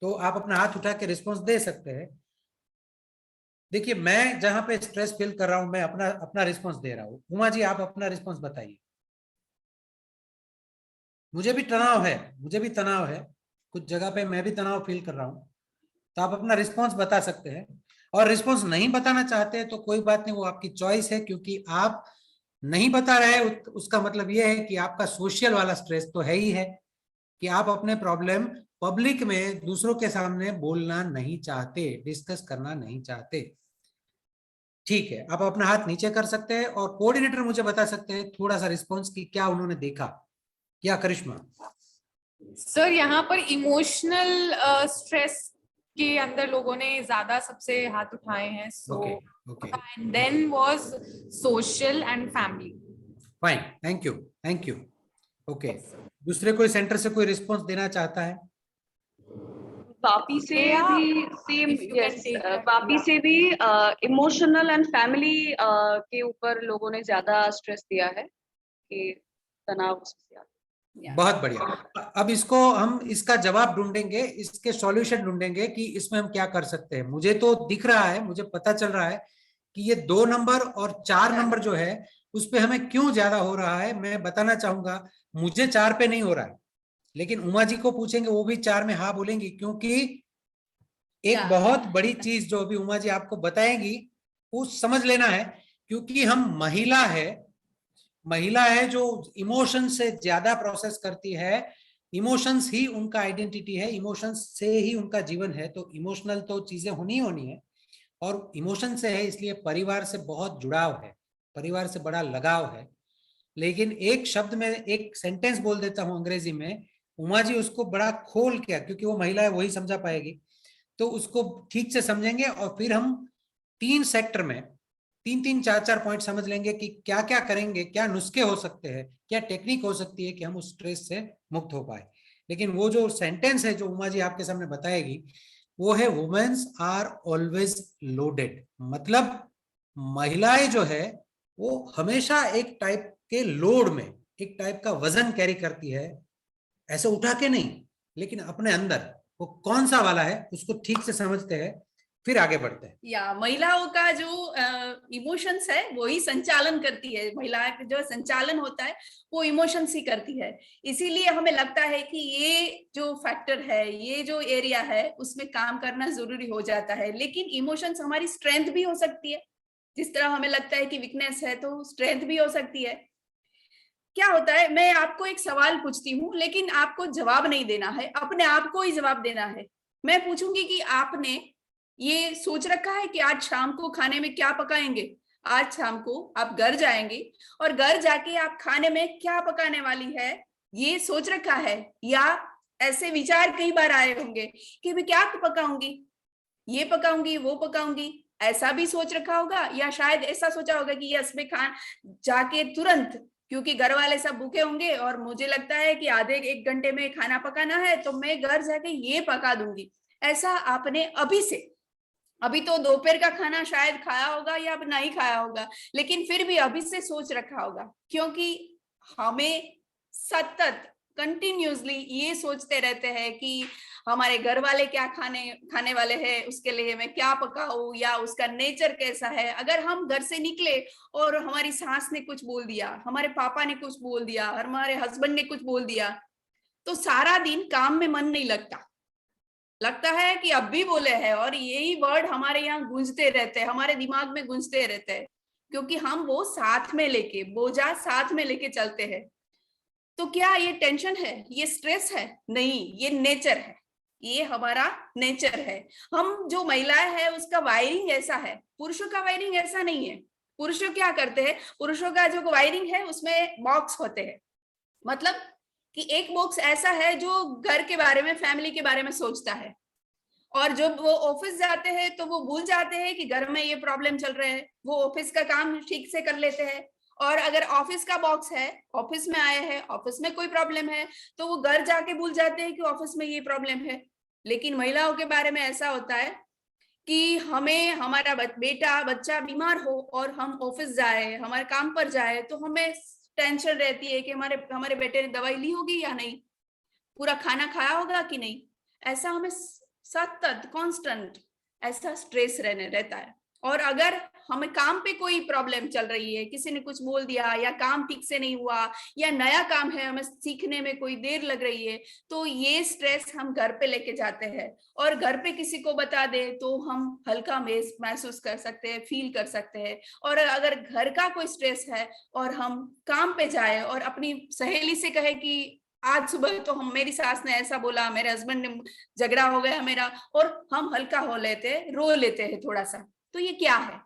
तो आप अपना हाथ उठा के रिस्पॉन्स दे सकते हैं। देखिए मैं जहां पे स्ट्रेस फील कर रहा हूं, मैं अपना रिस्पॉन्स दे रहा हूं। उमा जी आप अपना रिस्पॉन्स बताइए। मुझे भी तनाव है, कुछ जगह पे मैं भी तनाव फील कर रहा हूं। तो आप अपना रिस्पॉन्स बता सकते हैं, और रिस्पॉन्स नहीं बताना चाहते तो कोई बात नहीं, वो आपकी चॉइस है। क्योंकि आप नहीं बता रहे उसका मतलब ये है कि आपका सोशल वाला स्ट्रेस तो है ही है, कि आप अपने प्रॉब्लम पब्लिक में दूसरों के सामने बोलना नहीं चाहते, डिस्कस करना नहीं चाहते। ठीक है, आप अपना हाथ नीचे कर सकते हैं, और कोऑर्डिनेटर मुझे बता सकते हैं थोड़ा सा रिस्पॉन्स की क्या उन्होंने देखा, क्या करिश्मा? सर यहाँ पर इमोशनल स्ट्रेस के अंदर लोगों ने ज्यादा सबसे हाथ उठाए हैं। So and then was social and family. Fine, thank you. Okay, दूसरे कोई सेंटर से कोई रिस्पॉन्स देना चाहता है? वापी से भी सेम, यस, वापी से भी इमोशनल एंड फैमिली के ऊपर लोगों ने ज्यादा स्ट्रेस दिया है कि तनाव उससे ज्यादा। बहुत बढ़िया। अब हम इसका जवाब ढूंढेंगे, इसके सॉल्यूशन ढूंढेंगे कि इसमें हम क्या कर सकते हैं। मुझे तो दिख रहा है, मुझे पता चल रहा है कि ये 2 नंबर और 4 नंबर जो है उस पे हमें क्यों ज्यादा हो रहा है। मैं बताना चाहूंगा, मुझे 4 पे नहीं हो रहा है, लेकिन उमा जी को पूछेंगे वो भी 4 में हाँ बोलेंगी, क्योंकि एक बहुत बड़ी चीज जो अभी उमा जी आपको बताएंगी वो समझ लेना है। क्योंकि हम महिला है जो इमोशन से ज्यादा प्रोसेस करती है, इमोशंस ही उनका आइडेंटिटी है, इमोशंस से ही उनका जीवन है। तो इमोशनल तो चीजें होनी है, और इमोशन से है, इसलिए परिवार से बहुत जुड़ाव है, परिवार से बड़ा लगाव है। लेकिन एक शब्द में एक सेंटेंस बोल देता हूं अंग्रेजी में, उमा जी उसको बड़ा खोल के, क्योंकि वो महिला है वही समझा पाएगी, तो उसको ठीक से समझेंगे, और फिर हम 3 सेक्टर में 3-3, 4-4 पॉइंट समझ लेंगे कि क्या क्या करेंगे, क्या नुस्खे हो सकते हैं, क्या टेक्निक हो सकती है कि हम उस स्ट्रेस से मुक्त हो पाए। लेकिन वो जो सेंटेंस है जो उमा जी आपके सामने बताएगी वो है वुमेन्स आर ऑलवेज लोडेड। मतलब महिलाएं जो है वो हमेशा एक टाइप के लोड में, एक टाइप का वजन कैरी करती है, ऐसे उठा के नहीं, लेकिन अपने अंदर वो कौन सा वाला है उसको ठीक से समझते हैं, फिर आगे बढ़ते हैं। या महिलाओं का जो इमोशंस है वो ही संचालन करती है, महिला का जो संचालन होता है वो इमोशंस ही करती है। इसीलिए हमें लगता है कि ये जो फैक्टर है, ये जो एरिया है, उसमें काम करना जरूरी हो जाता है। लेकिन इमोशंस हमारी स्ट्रेंथ भी हो सकती है, जिस तरह हमें लगता है कि वीकनेस है तो स्ट्रेंथ भी हो सकती है। क्या होता है, मैं आपको एक सवाल पूछती हूँ लेकिन आपको जवाब नहीं देना है, अपने आप को ही जवाब देना है। मैं पूछूंगी कि आपने ये सोच रखा है कि आज शाम को खाने में क्या पकाएंगे? आज शाम को आप घर जाएंगे और घर जाके आप खाने में क्या पकाने वाली है ये सोच रखा है? या ऐसे विचार कई बार आए होंगे कि मैं क्या पकाऊंगी, ये पकाऊंगी, वो पकाऊंगी, ऐसा भी सोच रखा होगा। या शायद ऐसा सोचा होगा कि यस मैं खा जाके तुरंत, क्योंकि घर वाले सब भूखे होंगे और मुझे लगता है कि आधे एक घंटे में खाना पकाना है तो मैं घर जाके ये पका दूंगी। ऐसा आपने अभी तो दोपहर का खाना शायद खाया होगा या अब नहीं खाया होगा, लेकिन फिर भी अभी से सोच रखा होगा, क्योंकि हमें सतत कंटिन्यूसली ये सोचते रहते हैं कि हमारे घर वाले क्या खाने वाले हैं, उसके लिए मैं क्या पकाऊं, या उसका नेचर कैसा है। अगर हम घर से निकले और हमारी सास ने कुछ बोल दिया, हमारे पापा ने कुछ बोल दिया, हमारे हस्बैंड ने कुछ बोल दिया, तो सारा दिन काम में मन नहीं लगता है कि अब भी बोले हैं, और यही वर्ड हमारे यहाँ गूंजते रहते हैं, हमारे दिमाग में गूंजते रहते हैं, क्योंकि हम वो साथ में लेके, बोझा साथ में लेके चलते हैं। तो क्या ये टेंशन है, ये स्ट्रेस है? नहीं, ये नेचर है, ये हमारा नेचर है। हम जो महिलाएं है उसका वायरिंग ऐसा है, पुरुषों का वायरिंग ऐसा नहीं है। पुरुषों क्या करते हैं, पुरुषों का जो वायरिंग है उसमें बॉक्स होते हैं, मतलब कि एक बॉक्स ऐसा है जो घर के बारे में, फैमिली के बारे में सोचता है, और जब वो ऑफिस जाते हैं तो वो भूल जाते हैं कि घर में ये प्रॉब्लम चल रहे हैं, वो ऑफिस का काम ठीक से कर लेते हैं। और अगर ऑफिस का बॉक्स है, ऑफिस में आए हैं, ऑफिस में कोई प्रॉब्लम है, तो वो घर जाके भूल जाते हैं कि ऑफिस में ये प्रॉब्लम है। लेकिन महिलाओं के बारे में ऐसा होता है कि हमें हमारा बच्चा बीमार हो और हम ऑफिस जाए, हमारे काम पर जाए, तो हमें टेंशन रहती है कि हमारे बेटे ने दवाई ली होगी या नहीं, पूरा खाना खाया होगा कि नहीं। ऐसा हमें सतत कांस्टेंट ऐसा स्ट्रेस रहता है। और अगर हमें काम पे कोई प्रॉब्लम चल रही है, किसी ने कुछ बोल दिया, या काम ठीक से नहीं हुआ, या नया काम है, हमें सीखने में कोई देर लग रही है, तो ये स्ट्रेस हम घर पे लेके जाते हैं, और घर पे किसी को बता दे तो हम हल्का महसूस कर सकते हैं, फील कर सकते हैं। और अगर घर का कोई स्ट्रेस है और हम काम पे जाए और अपनी सहेली से कहे कि आज सुबह तो मेरी सास ने ऐसा बोला, मेरे हस्बैंड ने झगड़ा हो गया मेरा, और हम हल्का हो लेते हैं, रो लेते हैं थोड़ा सा, तो ये क्या है?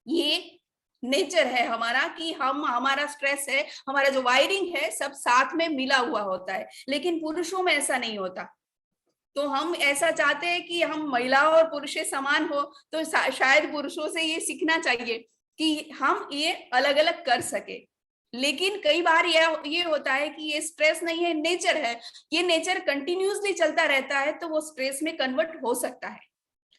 ये नेचर है हमारा कि हमारा स्ट्रेस है, हमारा जो वायरिंग है सब साथ में मिला हुआ होता है। लेकिन पुरुषों में ऐसा नहीं होता। तो हम ऐसा चाहते हैं कि हम महिलाओं और पुरुष समान हो, तो शायद पुरुषों से ये सीखना चाहिए कि हम ये अलग अलग कर सके। लेकिन कई बार ये होता है कि ये स्ट्रेस नहीं है, नेचर है, ये नेचर कंटिन्यूसली चलता रहता है, तो वो स्ट्रेस में कन्वर्ट हो सकता है।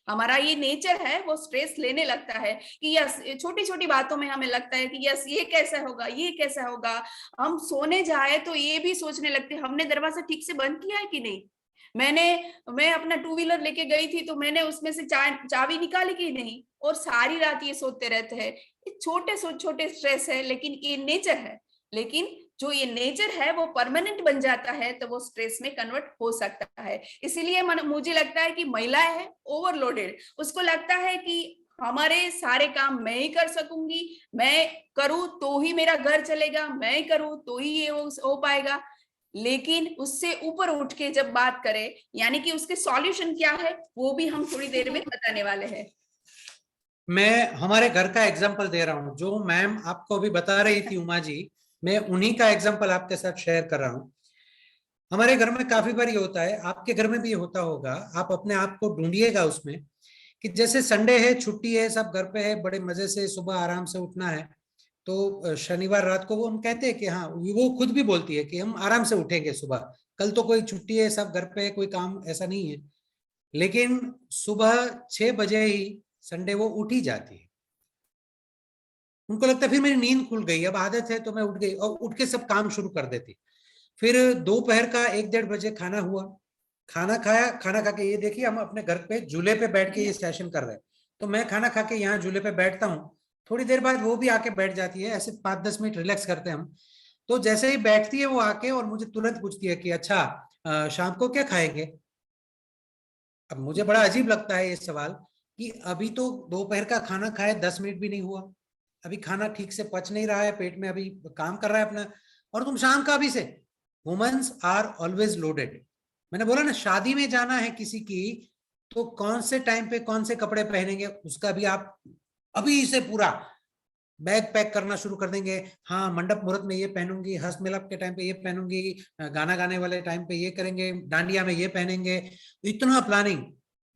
हमारा ये नेचर है, वो स्ट्रेस लेने लगता है कि यस, छोटी छोटी बातों में हमें लगता है कि यस ये कैसा होगा, ये कैसा होगा। हम सोने जाए तो ये भी सोचने लगते हैं हमने दरवाजा ठीक से बंद किया है कि नहीं, मैं अपना 2 व्हीलर लेके गई थी तो मैंने उसमें से चाबी निकाली कि नहीं, और सारी रात ये सोचते रहते हैं। ये छोटे स्ट्रेस है, लेकिन ये नेचर है। लेकिन जो ये नेचर है वो परमानेंट बन जाता है, तो वो स्ट्रेस में कन्वर्ट हो सकता है। इसीलिए मुझे लगता है कि महिला है ओवरलोडेड, उसको लगता है कि हमारे सारे काम मैं ही कर सकूंगी, मैं करूं तो ही मेरा घर चलेगा, मैं करूं तो ही ये हो पाएगा। लेकिन उससे ऊपर उठ के जब बात करें, यानी कि उसके सॉल्यूशन क्या है, वो भी हम थोड़ी देर में बताने वाले हैं। मैं हमारे घर का एग्जांपल दे रहा हूँ, जो मैम आपको अभी बता रही थी उमा जी, मैं उन्हीं का एग्जांपल आपके साथ शेयर कर रहा हूँ। हमारे घर में काफी बार ये होता है, आपके घर में भी ये होता होगा, आप अपने आप को ढूंढिएगा उसमें, कि जैसे संडे है, छुट्टी है, सब घर पे है, बड़े मजे से सुबह आराम से उठना है, तो शनिवार रात को वो हम कहते हैं कि हाँ, वो खुद भी बोलती है कि हम आराम से उठेंगे सुबह, कल तो कोई छुट्टी है, सब घर पे है, कोई काम ऐसा नहीं है, लेकिन सुबह 6 बजे ही संडे वो उठ ही जाती है। उनको लगता है फिर मेरी नींद खुल गई, अब आदत है तो मैं उठ गई, और उठ के सब काम शुरू कर देती। फिर दोपहर का 1-1:30 बजे खाना हुआ, खाना खाया, खाना खा के ये देखिए हम अपने घर पे झूले पे बैठ के ये सेशन कर रहे हैं, तो मैं खाना खा के यहाँ झूले पे बैठता हूँ, थोड़ी देर बाद वो भी आके बैठ जाती है, ऐसे 5-10 मिनट रिलैक्स करते हैं हम। तो जैसे ही बैठती है वो आके और मुझे तुरंत पूछती है कि अच्छा शाम को क्या खाएंगे। अब मुझे बड़ा अजीब लगता है ये सवाल कि अभी तो दोपहर का खाना खाए 10 मिनट भी नहीं हुआ, अभी खाना ठीक से पच नहीं रहा है, पेट में अभी काम कर रहा है अपना, और तुम शाम का अभी से। Women's are always loaded. मैंने बोला ना, शादी में जाना है किसी की तो कौन से टाइम पे कौन से कपड़े पहनेंगे उसका भी आप अभी से पूरा बैग पैक करना शुरू कर देंगे। हाँ, मंडप मुहूर्त में ये पहनूंगी, हस्त मिलाप के टाइम पे ये पहनूंगी, गाना गाने वाले टाइम पे ये करेंगे, डांडिया में ये पहनेंगे, इतना प्लानिंग।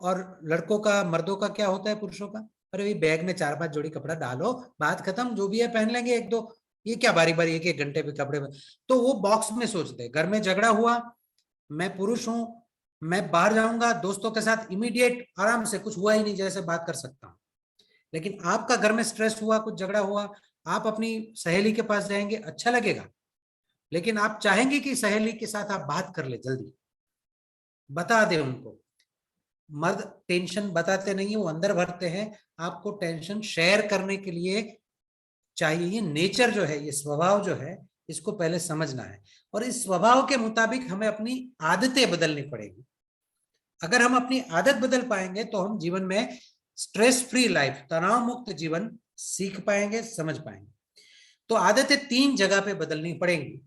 और लड़कों का, मर्दों का क्या होता है, पुरुषों का, अरे भाई बैग में 4-5 जोड़ी कपड़ा डालो, बात खत्म, जो भी है पहन लेंगे 1-2, ये क्या बारी बारी 1-1 घंटे पे कपड़े में। तो वो बॉक्स में सोचते, घर में झगड़ा हुआ, मैं पुरुष हूं, मैं बाहर जाऊंगा दोस्तों के साथ, इमीडिएट आराम से, कुछ हुआ ही नहीं जैसे बात कर सकता हूं। लेकिन आपका घर में स्ट्रेस हुआ, कुछ झगड़ा हुआ, आप अपनी सहेली के पास जाएंगे, अच्छा लगेगा, लेकिन आप चाहेंगे कि सहेली के साथ आप बात कर ले, जल्दी बता दे उनको। मर्द टेंशन बताते नहीं है, वो अंदर भरते हैं, आपको टेंशन शेयर करने के लिए चाहिए। ये नेचर जो है, ये स्वभाव जो है, इसको पहले समझना है, और इस स्वभाव के मुताबिक हमें अपनी आदतें बदलनी पड़ेगी। अगर हम अपनी आदत बदल पाएंगे तो हम जीवन में स्ट्रेस फ्री लाइफ, तनाव मुक्त जीवन सीख पाएंगे, समझ पाएंगे। तो आदतें 3 जगह पे बदलनी पड़ेंगी।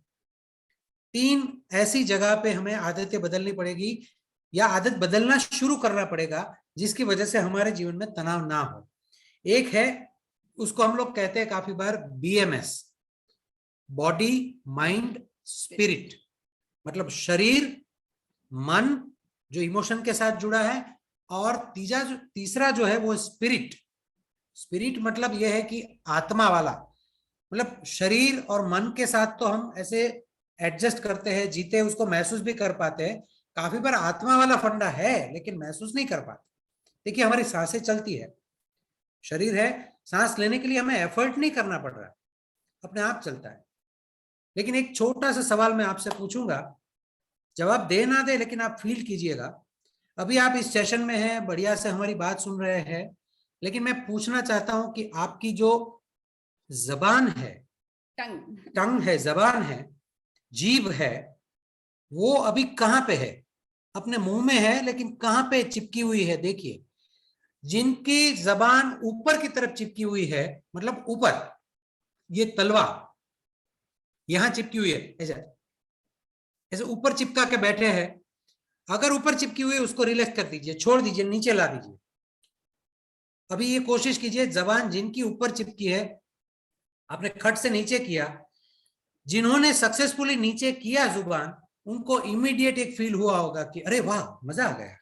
3 ऐसी जगह पे हमें आदतें बदलनी पड़ेगी, या आदत बदलना शुरू करना पड़ेगा, जिसकी वजह से हमारे जीवन में तनाव ना हो। एक है, उसको हम लोग कहते हैं काफी बार BMS, बॉडी माइंड स्पिरिट, मतलब शरीर मन जो इमोशन के साथ जुड़ा है, और तीसरा जो है वो स्पिरिट। स्पिरिट मतलब यह है कि आत्मा वाला, मतलब शरीर और मन के साथ तो हम ऐसे एडजस्ट करते हैं, जीते, उसको महसूस भी कर पाते हैं। काफी बार आत्मा वाला फंडा है लेकिन महसूस नहीं कर पाते। देखिए हमारी सांसें चलती है, शरीर है, सांस लेने के लिए हमें एफर्ट नहीं करना पड़ रहा है, अपने आप चलता है। लेकिन एक छोटा सा सवाल मैं आपसे पूछूंगा, जवाब दे ना दे लेकिन आप फील कीजिएगा। अभी आप इस सेशन में हैं, बढ़िया से हमारी बात सुन रहे हैं, लेकिन मैं पूछना चाहता हूं कि आपकी जो जबान है, टंग है, जबान है, जीभ है, वो अभी कहां पे है? अपने मुंह में है लेकिन कहां पे चिपकी हुई है? देखिए, जिनकी जबान ऊपर की तरफ चिपकी हुई है, मतलब ऊपर, ये तलवा यहां चिपकी हुई है, ऐसे ऊपर चिपका के बैठे हैं, अगर ऊपर चिपकी हुई है उसको रिलैक्स कर दीजिए, छोड़ दीजिए, नीचे ला दीजिए। अभी ये कोशिश कीजिए, जबान जिनकी ऊपर चिपकी है, आपने खट से नीचे किया, जिन्होंने सक्सेसफुली नीचे किया जुबान, उनको इमीडिएट एक फील हुआ होगा कि अरे वाह मजा आ गया,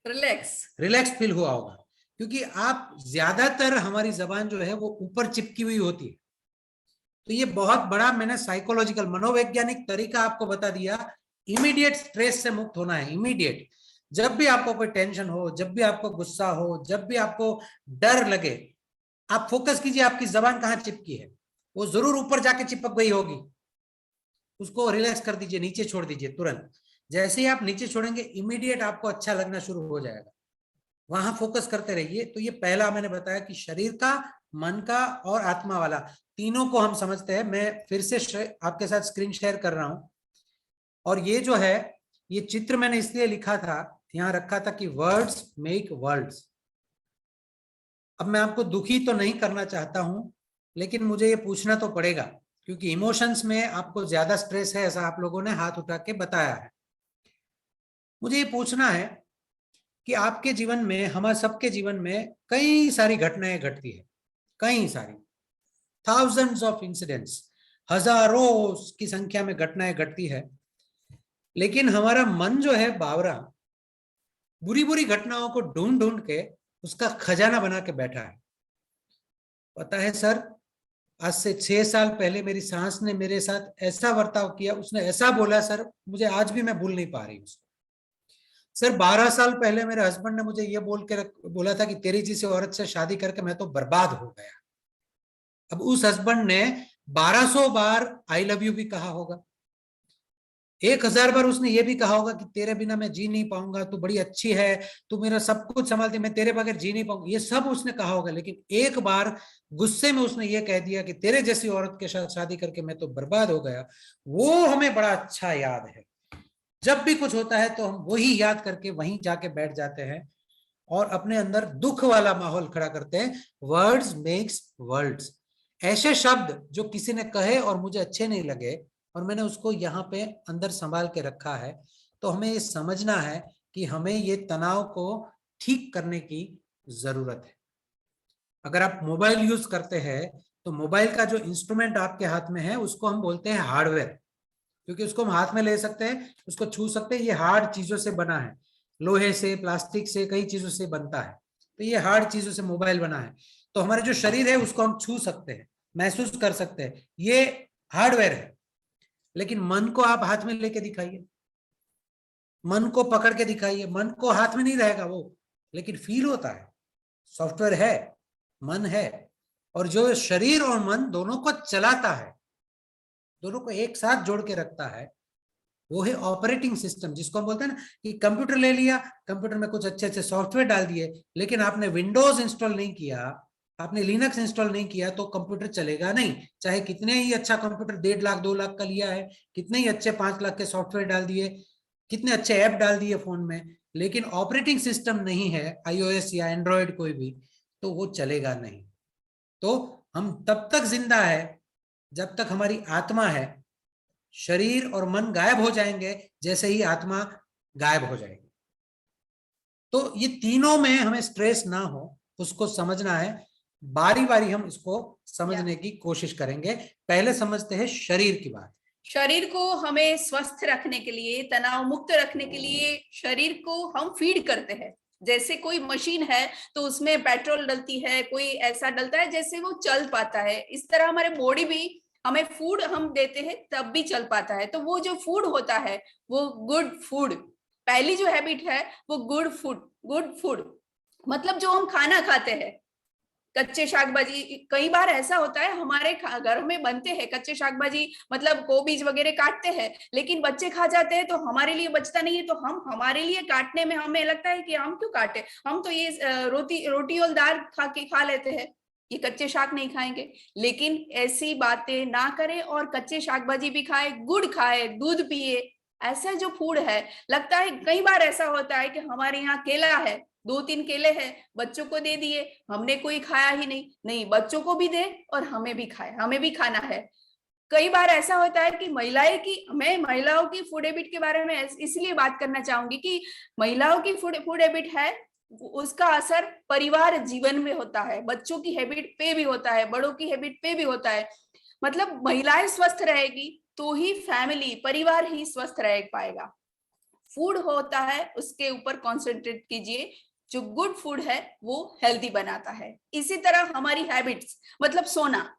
रिलैक्स फील हुआ होगा। क्योंकि आप ज्यादातर, हमारी जबान जो है वो ऊपर चिपकी हुई होती है। तो ये बहुत बड़ा मैंने साइकोलॉजिकल, मनोवैज्ञानिक तरीका आपको बता दिया। इमीडिएट स्ट्रेस से मुक्त होना है, इमीडिएट। जब भी आपको कोई टेंशन हो, जब भी आपको गुस्सा हो, जब भी आपको डर लगे, आप फोकस कीजिए आपकी जबान कहाँ चिपकी है, वो जरूर ऊपर जाके चिपक गई होगी, उसको रिलैक्स कर दीजिए, नीचे छोड़ दीजिए तुरंत। जैसे ही आप नीचे छोड़ेंगे, इमीडिएट आपको अच्छा लगना शुरू हो जाएगा, वहां फोकस करते रहिए। तो ये पहला मैंने बताया कि शरीर का, मन का और आत्मा वाला, तीनों को हम समझते हैं। मैं फिर से आपके साथ स्क्रीन शेयर कर रहा हूं, और ये जो है, ये चित्र मैंने इसलिए लिखा था, यहां रखा था कि वर्ड्स मेक वर्ल्ड्स। अब मैं आपको दुखी तो नहीं करना चाहता हूं, लेकिन मुझे ये पूछना तो पड़ेगा, क्योंकि इमोशंस में आपको ज्यादा स्ट्रेस है, ऐसा आप लोगों ने हाथ उठा के बताया है। मुझे ये पूछना है कि आपके जीवन में, हमारे सबके जीवन में कई सारी घटनाएं घटती है, कई सारी, थाउजेंड्स ऑफ इंसिडेंट्स, हजारों की संख्या में घटनाएं घटती है। लेकिन हमारा मन जो है बावरा, बुरी बुरी घटनाओं को ढूंढ ढूंढ के उसका खजाना बना के बैठा है। पता है सर, आज से 6 साल पहले मेरी सास ने मेरे साथ ऐसा बर्ताव किया, उसने ऐसा बोला सर, मुझे आज भी मैं भूल नहीं पा रही उसको। सर 12 साल पहले मेरे हस्बैंड ने मुझे ये बोला था कि तेरी जैसी औरत से शादी करके मैं तो बर्बाद हो गया। अब उस हस्बैंड ने 1200 बार आई लव यू भी कहा होगा, 1000 बार उसने ये भी कहा होगा कि तेरे बिना मैं जी नहीं पाऊंगा, तू बड़ी अच्छी है, तू मेरा सब कुछ संभालती, मैं तेरे बगैर जी नहीं पाऊंगा, ये सब उसने कहा होगा। लेकिन एक बार गुस्से में उसने ये कह दिया कि तेरे जैसी औरत के साथ शादी करके मैं तो बर्बाद हो गया। वो हमें बड़ा अच्छा याद है। जब भी कुछ होता है तो हम वही याद करके वहीं जाके बैठ जाते हैं और अपने अंदर दुख वाला माहौल खड़ा करते हैं। Words makes worlds. ऐसे शब्द जो किसी ने कहे और मुझे अच्छे नहीं लगे और मैंने उसको यहाँ पे अंदर संभाल के रखा है, तो हमें ये समझना है कि हमें ये तनाव को ठीक करने की जरूरत है। अगर आप मोबाइल यूज करते हैं तो मोबाइल का जो इंस्ट्रूमेंट आपके हाथ में है उसको हम बोलते हैं हार्डवेयर, क्योंकि उसको हम हाथ में ले सकते हैं, उसको छू सकते हैं। ये हार्ड चीजों से बना है, लोहे से, प्लास्टिक से, कई चीजों से बनता है। तो ये हार्ड चीजों से मोबाइल बना है। तो हमारे जो शरीर है उसको हम छू सकते हैं, महसूस कर सकते हैं, ये हार्डवेयर है। लेकिन मन को आप हाथ में लेके दिखाइए, मन को पकड़ के दिखाइए, मन को हाथ में नहीं रहेगा वो, लेकिन फील होता है। सॉफ्टवेयर है, मन है, और जो शरीर और मन दोनों को चलाता है, दोनों को एक साथ जोड़ के रखता है, वो है ऑपरेटिंग सिस्टम, जिसको हम बोलते हैं ना कि कंप्यूटर ले लिया, कंप्यूटर में कुछ अच्छे अच्छे सॉफ्टवेयर डाल दिए, लेकिन आपने विंडोज इंस्टॉल नहीं किया, आपने लिनक्स इंस्टॉल नहीं किया, तो कंप्यूटर चलेगा नहीं। चाहे कितने ही अच्छा कंप्यूटर 1.5 लाख 2 लाख का लिया है, कितने ही अच्छे 5 लाख के सॉफ्टवेयर डाल दिए, कितने अच्छे ऐप डाल दिए फोन में, लेकिन ऑपरेटिंग सिस्टम नहीं है, iOS या एंड्रॉयड कोई भी, तो वो चलेगा नहीं। तो हम तब तक जिंदा है जब तक हमारी आत्मा है। शरीर और मन गायब हो जाएंगे जैसे ही आत्मा गायब हो जाएगी। तो ये तीनों में हमें स्ट्रेस ना हो, उसको समझना है। बारी बारी हम इसको समझने की कोशिश करेंगे। पहले समझते हैं शरीर की बात। शरीर को हमें स्वस्थ रखने के लिए, तनाव मुक्त रखने के लिए शरीर को हम फीड करते हैं। जैसे कोई मशीन है तो उसमें पेट्रोल डलती है, कोई ऐसा डलता है जैसे वो चल पाता है। इस तरह हमारे बॉडी भी, हमें फूड हम देते हैं तब भी चल पाता है। तो वो जो फूड होता है वो गुड फूड, पहली जो हैबिट है वो गुड फूड। गुड फूड मतलब जो हम खाना खाते हैं, कच्चे शाक भाजी, कई बार ऐसा होता है हमारे घर में बनते हैं कच्चे शाक भाजी, मतलब गोबीज वगैरह काटते हैं, लेकिन बच्चे खा जाते हैं तो हमारे लिए बचता नहीं है। तो हम हमारे लिए काटने में हमें लगता है कि हम क्यों काटे, हम तो ये रोटी और दाल खा लेते हैं, ये कच्चे शाक नहीं खाएंगे। लेकिन ऐसी बातें ना करें और कच्चे शाक भाजी भी खाए, गुड़ खाए, दूध पिए। ऐसा जो फूड है, लगता है कई बार ऐसा होता है कि हमारे यहाँ केला है, 2-3 केले हैं, बच्चों को दे दिए, हमने कोई खाया ही नहीं, बच्चों को भी दे और हमें भी खाए, हमें भी खाना है। कई बार ऐसा होता है कि मैं महिलाओं की फूड हैबिट के बारे में इसलिए बात करना चाहूंगी कि महिलाओं की फूड हैबिट है, उसका असर परिवार जीवन में होता है, बच्चों की हैबिट पे भी होता है, बड़ों की हैबिट पे भी होता है। मतलब महिलाएं स्वस्थ रहेगी तो ही फैमिली, परिवार ही स्वस्थ रह पाएगा। फूड होता है उसके ऊपर कॉन्सेंट्रेट कीजिए, जो गुड फूड है वो हेल्दी बनाता है। इसी तरह हमारी हैबिट्स, मतलब सोना,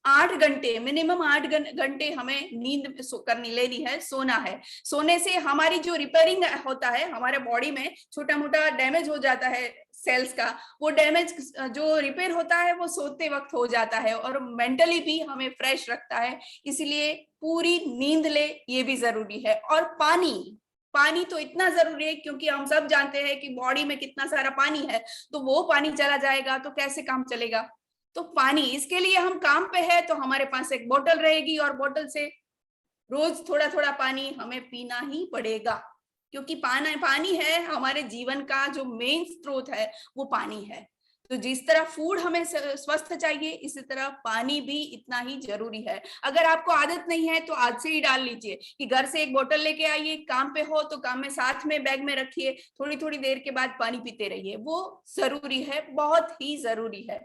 8 घंटे मिनिमम, 8 घंटे हमें नींद करनी लेनी है, सोना है। सोने से हमारी जो रिपेयरिंग होता है, हमारे बॉडी में छोटा मोटा डैमेज हो जाता है सेल्स का, वो डैमेज जो रिपेयर होता है वो सोते वक्त हो जाता है, और मेंटली भी हमें फ्रेश रखता है। इसलिए पूरी नींद ले, ये भी जरूरी है। और पानी तो इतना जरूरी है, क्योंकि हम सब जानते हैं कि बॉडी में कितना सारा पानी है, तो वो पानी चला जाएगा तो कैसे काम चलेगा। तो पानी, इसके लिए हम काम पे है तो हमारे पास एक बोतल रहेगी, और बोतल से रोज थोड़ा थोड़ा पानी हमें पीना ही पड़ेगा, क्योंकि पानी है हमारे जीवन का जो मेन स्रोत है, वो पानी है। तो जिस तरह फूड हमें स्वस्थ चाहिए, इसी तरह पानी भी इतना ही जरूरी है। अगर आपको आदत नहीं है तो आज से ही डाल लीजिए कि घर से एक बोतल लेके आइए, काम पे हो तो काम में साथ में बैग में रखिए, थोड़ी थोड़ी देर के बाद पानी पीते रहिए, वो जरूरी है, बहुत ही जरूरी है।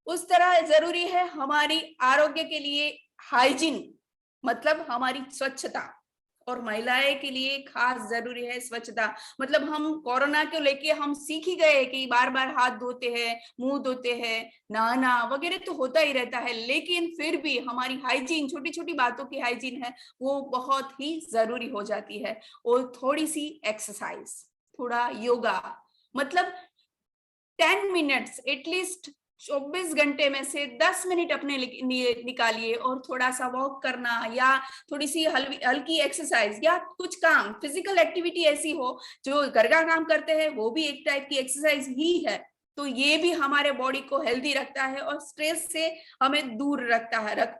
उस तरह जरूरी है हमारी आरोग्य के लिए हाइजीन, मतलब हमारी स्वच्छता। और महिलाएं के लिए खास जरूरी है स्वच्छता। मतलब हम कोरोना को लेके हम सीख ही गए कि बार बार हाथ धोते हैं, मुंह धोते हैं, नहाना वगैरह तो होता ही रहता है, लेकिन फिर भी हमारी हाइजीन, छोटी छोटी बातों की हाइजीन है वो बहुत ही जरूरी हो जाती है। और थोड़ी सी एक्सरसाइज, थोड़ा योगा, मतलब 10 मिनट्स एटलीस्ट, 24 घंटे में से 10 मिनट अपने लिए निकालिए और थोड़ा सा वॉक करना या थोड़ी सी हल्की एक्सरसाइज या कुछ काम, फिजिकल एक्टिविटी ऐसी हो जो घर का काम करते हैं वो भी एक टाइप की एक्सरसाइज ही है। तो ये भी हमारे बॉडी को हेल्दी रखता है और स्ट्रेस से हमें दूर रख